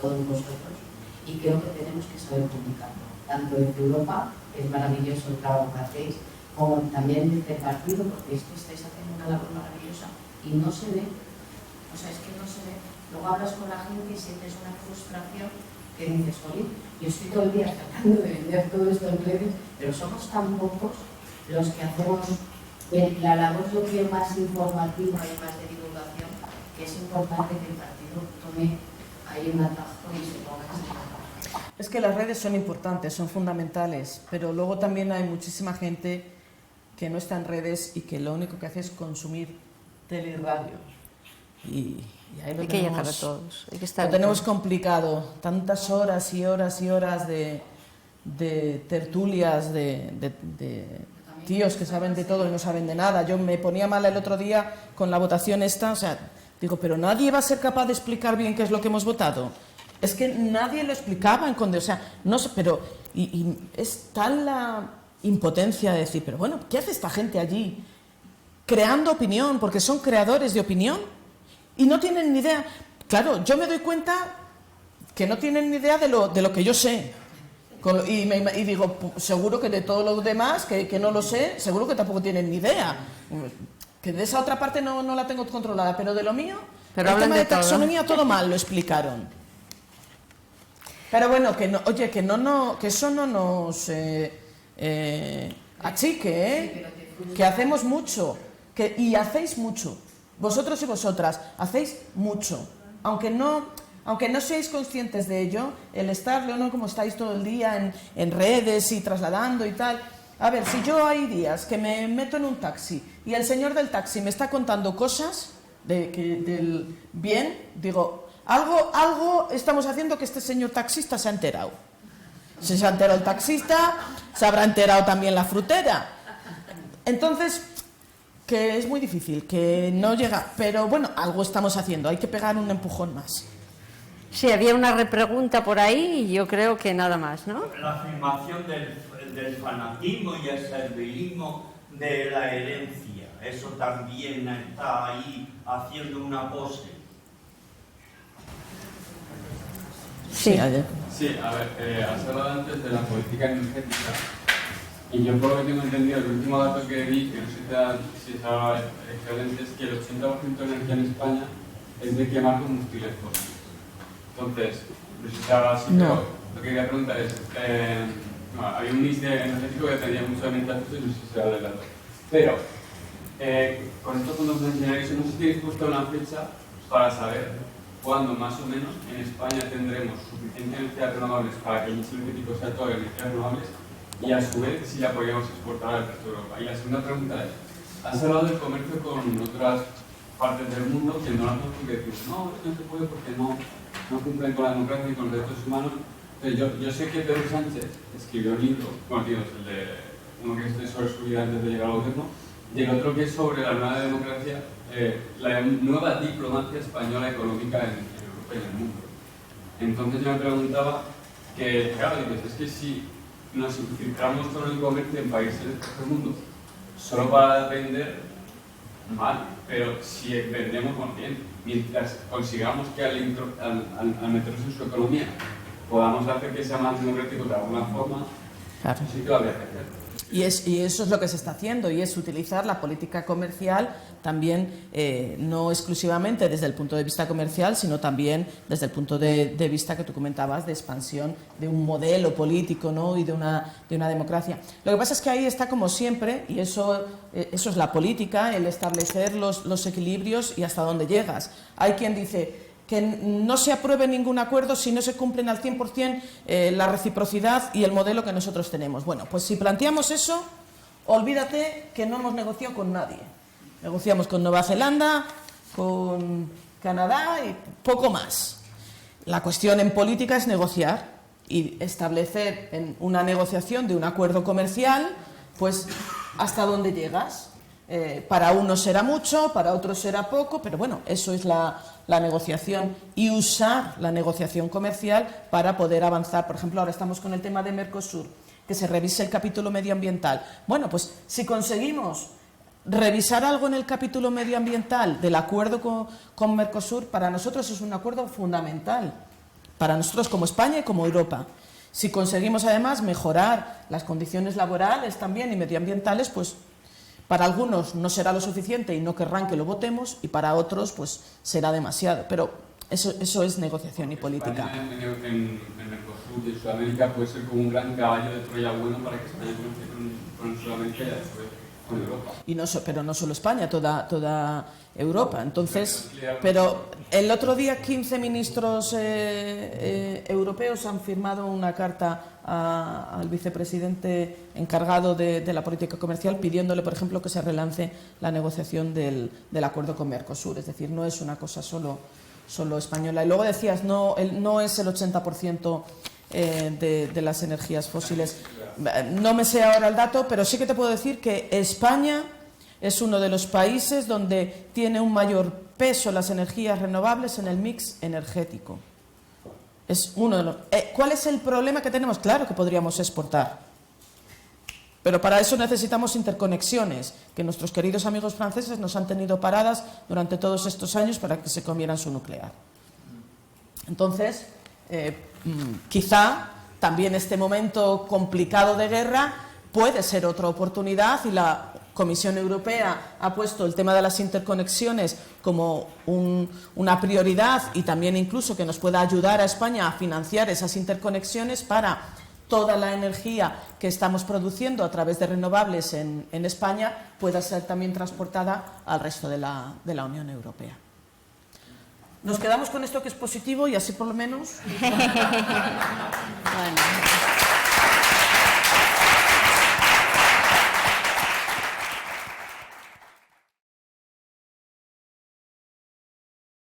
S10: todos vosotros, y creo que tenemos que saber comunicarlo, tanto en Europa, que es maravilloso el trabajo que hacéis, como también desde el partido, porque es que estáis haciendo una labor maravillosa y no se ve, o sea, es que no se ve. Luego hablas con la gente y sientes una frustración que dices, oye, yo estoy todo el día tratando de vender todo esto en redes, pero somos tan pocos los que hacemos la labor, yo creo, más informativa y más de divulgación, que es importante que el partido tome ahí un atajo y se ponga a trabajar.
S3: Es que las redes son importantes, son fundamentales, pero luego también hay muchísima gente que no está en redes y que lo único que hace es consumir tele y radio. Y ahí
S6: hay que llegar a todos. Hay que estar
S3: lo tenemos complicado. Tantas horas y horas y horas de tertulias, de tíos que saben de todo y no saben de nada. Yo me ponía mal el otro día con la votación esta, o sea, digo, pero nadie va a ser capaz de explicar bien qué es lo que hemos votado. Es que nadie lo explicaba en Conde, o sea, no sé, pero y es tal la impotencia de decir, pero bueno, ¿qué hace esta gente allí creando opinión? Porque son creadores de opinión y no tienen ni idea. Claro, yo me doy cuenta que no tienen ni idea de lo que yo sé. Y digo, seguro que de todo lo demás, que no lo sé, seguro que tampoco tienen ni idea. Que de esa otra parte no la tengo controlada, pero de lo mío, el tema de taxonomía, todo mal lo explicaron. Pero bueno, que eso no nos achique, que hacemos mucho, y hacéis mucho. Vosotros y vosotras hacéis mucho, aunque no seáis conscientes de ello, el estar, Leonor, como estáis todo el día en redes y trasladando y tal. A ver, si yo hay días que me meto en un taxi y el señor del taxi me está contando cosas del bien, digo, algo estamos haciendo que este señor taxista se ha enterado. Si se ha enterado el taxista, se habrá enterado también la frutera. Entonces, que es muy difícil, que no llega, pero bueno, algo estamos haciendo, hay que pegar un empujón más.
S6: Sí, había una repregunta por ahí y yo creo que nada más, ¿no?
S4: La afirmación del fanatismo y el servilismo de la herencia, eso también está ahí haciendo una pose.
S6: Sí,
S5: a ver, has hablado antes de la política energética y yo por lo que tengo entendido, el último dato que vi, que no sé si es algo excelente, es que el 80% de energía en España es de quemar combustibles fósiles. Entonces, no sé si ahora sí, pero lo que quería preguntar es, había un mix energético que tenía mucho de ambientales y no sé si será del dato. Pero, con estos fondos de ingeniería, no sé si tenéis puesto una fecha para saber cuándo más o menos en España tendremos suficiente energía renovables para que el mix energético sea todo de energías renovables y a su vez si la podríamos exportar al resto de Europa. Y la segunda pregunta es, has hablado del comercio con otras partes del mundo que no lo hacen porque decimos, no, esto no se puede porque no cumplen con la democracia y con los derechos humanos. Entonces, yo sé que Pedro Sánchez escribió un libro, bueno, tío, el de uno que es sobre su vida antes de llegar al gobierno, y el otro que es sobre la nueva democracia, la nueva diplomacia española económica en Europa. en el mundo. Entonces yo me preguntaba que, claro, dices, es que si nos infiltramos todo el comercio en países del tercer mundo solo para depender, mal, pero si vendemos bien, mientras consigamos que al meternos en su economía podamos hacer que sea más democrático de alguna forma,
S3: claro,
S5: sí que lo habría que hacer.
S3: Y eso es lo que se está haciendo, y es utilizar la política comercial también, no exclusivamente desde el punto de vista comercial, sino también desde el punto de vista que tú comentabas de expansión de un modelo político, ¿no? Y de una democracia. Lo que pasa es que ahí está, como siempre, y eso es la política, el establecer los equilibrios y hasta dónde llegas. Hay quien dice que no se apruebe ningún acuerdo si no se cumplen al 100% la reciprocidad y el modelo que nosotros tenemos. Bueno, pues si planteamos eso, olvídate que no hemos negociado con nadie. Negociamos con Nueva Zelanda, con Canadá y poco más. La cuestión en política es negociar y establecer en una negociación de un acuerdo comercial, pues hasta dónde llegas. Para unos será mucho, para otros será poco, pero bueno, eso es la negociación, y usar la negociación comercial para poder avanzar. Por ejemplo, ahora estamos con el tema de Mercosur, que se revise el capítulo medioambiental. Bueno, pues si conseguimos revisar algo en el capítulo medioambiental del acuerdo con Mercosur, para nosotros es un acuerdo fundamental, para nosotros como España y como Europa. Si conseguimos además mejorar las condiciones laborales también y medioambientales, pues para algunos no será lo suficiente y no querrán que lo votemos, y para otros pues será demasiado. Pero eso es negociación y política.
S5: España en Mercosur de Sudamérica puede ser como un gran caballo de Troya bueno para que España comercie con Sudamérica y después con Europa.
S3: Pero no solo España, toda Europa. Entonces, pero el otro día 15 ministros europeos han firmado una carta al vicepresidente encargado de la política comercial, pidiéndole, por ejemplo, que se relance la negociación del acuerdo con Mercosur. Es decir, no es una cosa solo española. Y luego decías, no es el 80% de las energías fósiles. No me sé ahora el dato, pero sí que te puedo decir que España es uno de los países donde tiene un mayor peso las energías renovables en el mix energético. Es uno de los... ¿Cuál es el problema que tenemos? Claro que podríamos exportar, pero para eso necesitamos interconexiones, que nuestros queridos amigos franceses nos han tenido paradas durante todos estos años para que se comieran su nuclear. Entonces, quizá también este momento complicado de guerra puede ser otra oportunidad, y la Comisión Europea ha puesto el tema de las interconexiones como una prioridad, y también incluso que nos pueda ayudar a España a financiar esas interconexiones para toda la energía que estamos produciendo a través de renovables en España pueda ser también transportada al resto de la Unión Europea. Nos quedamos con esto, que es positivo, y así por lo menos...
S6: Bueno.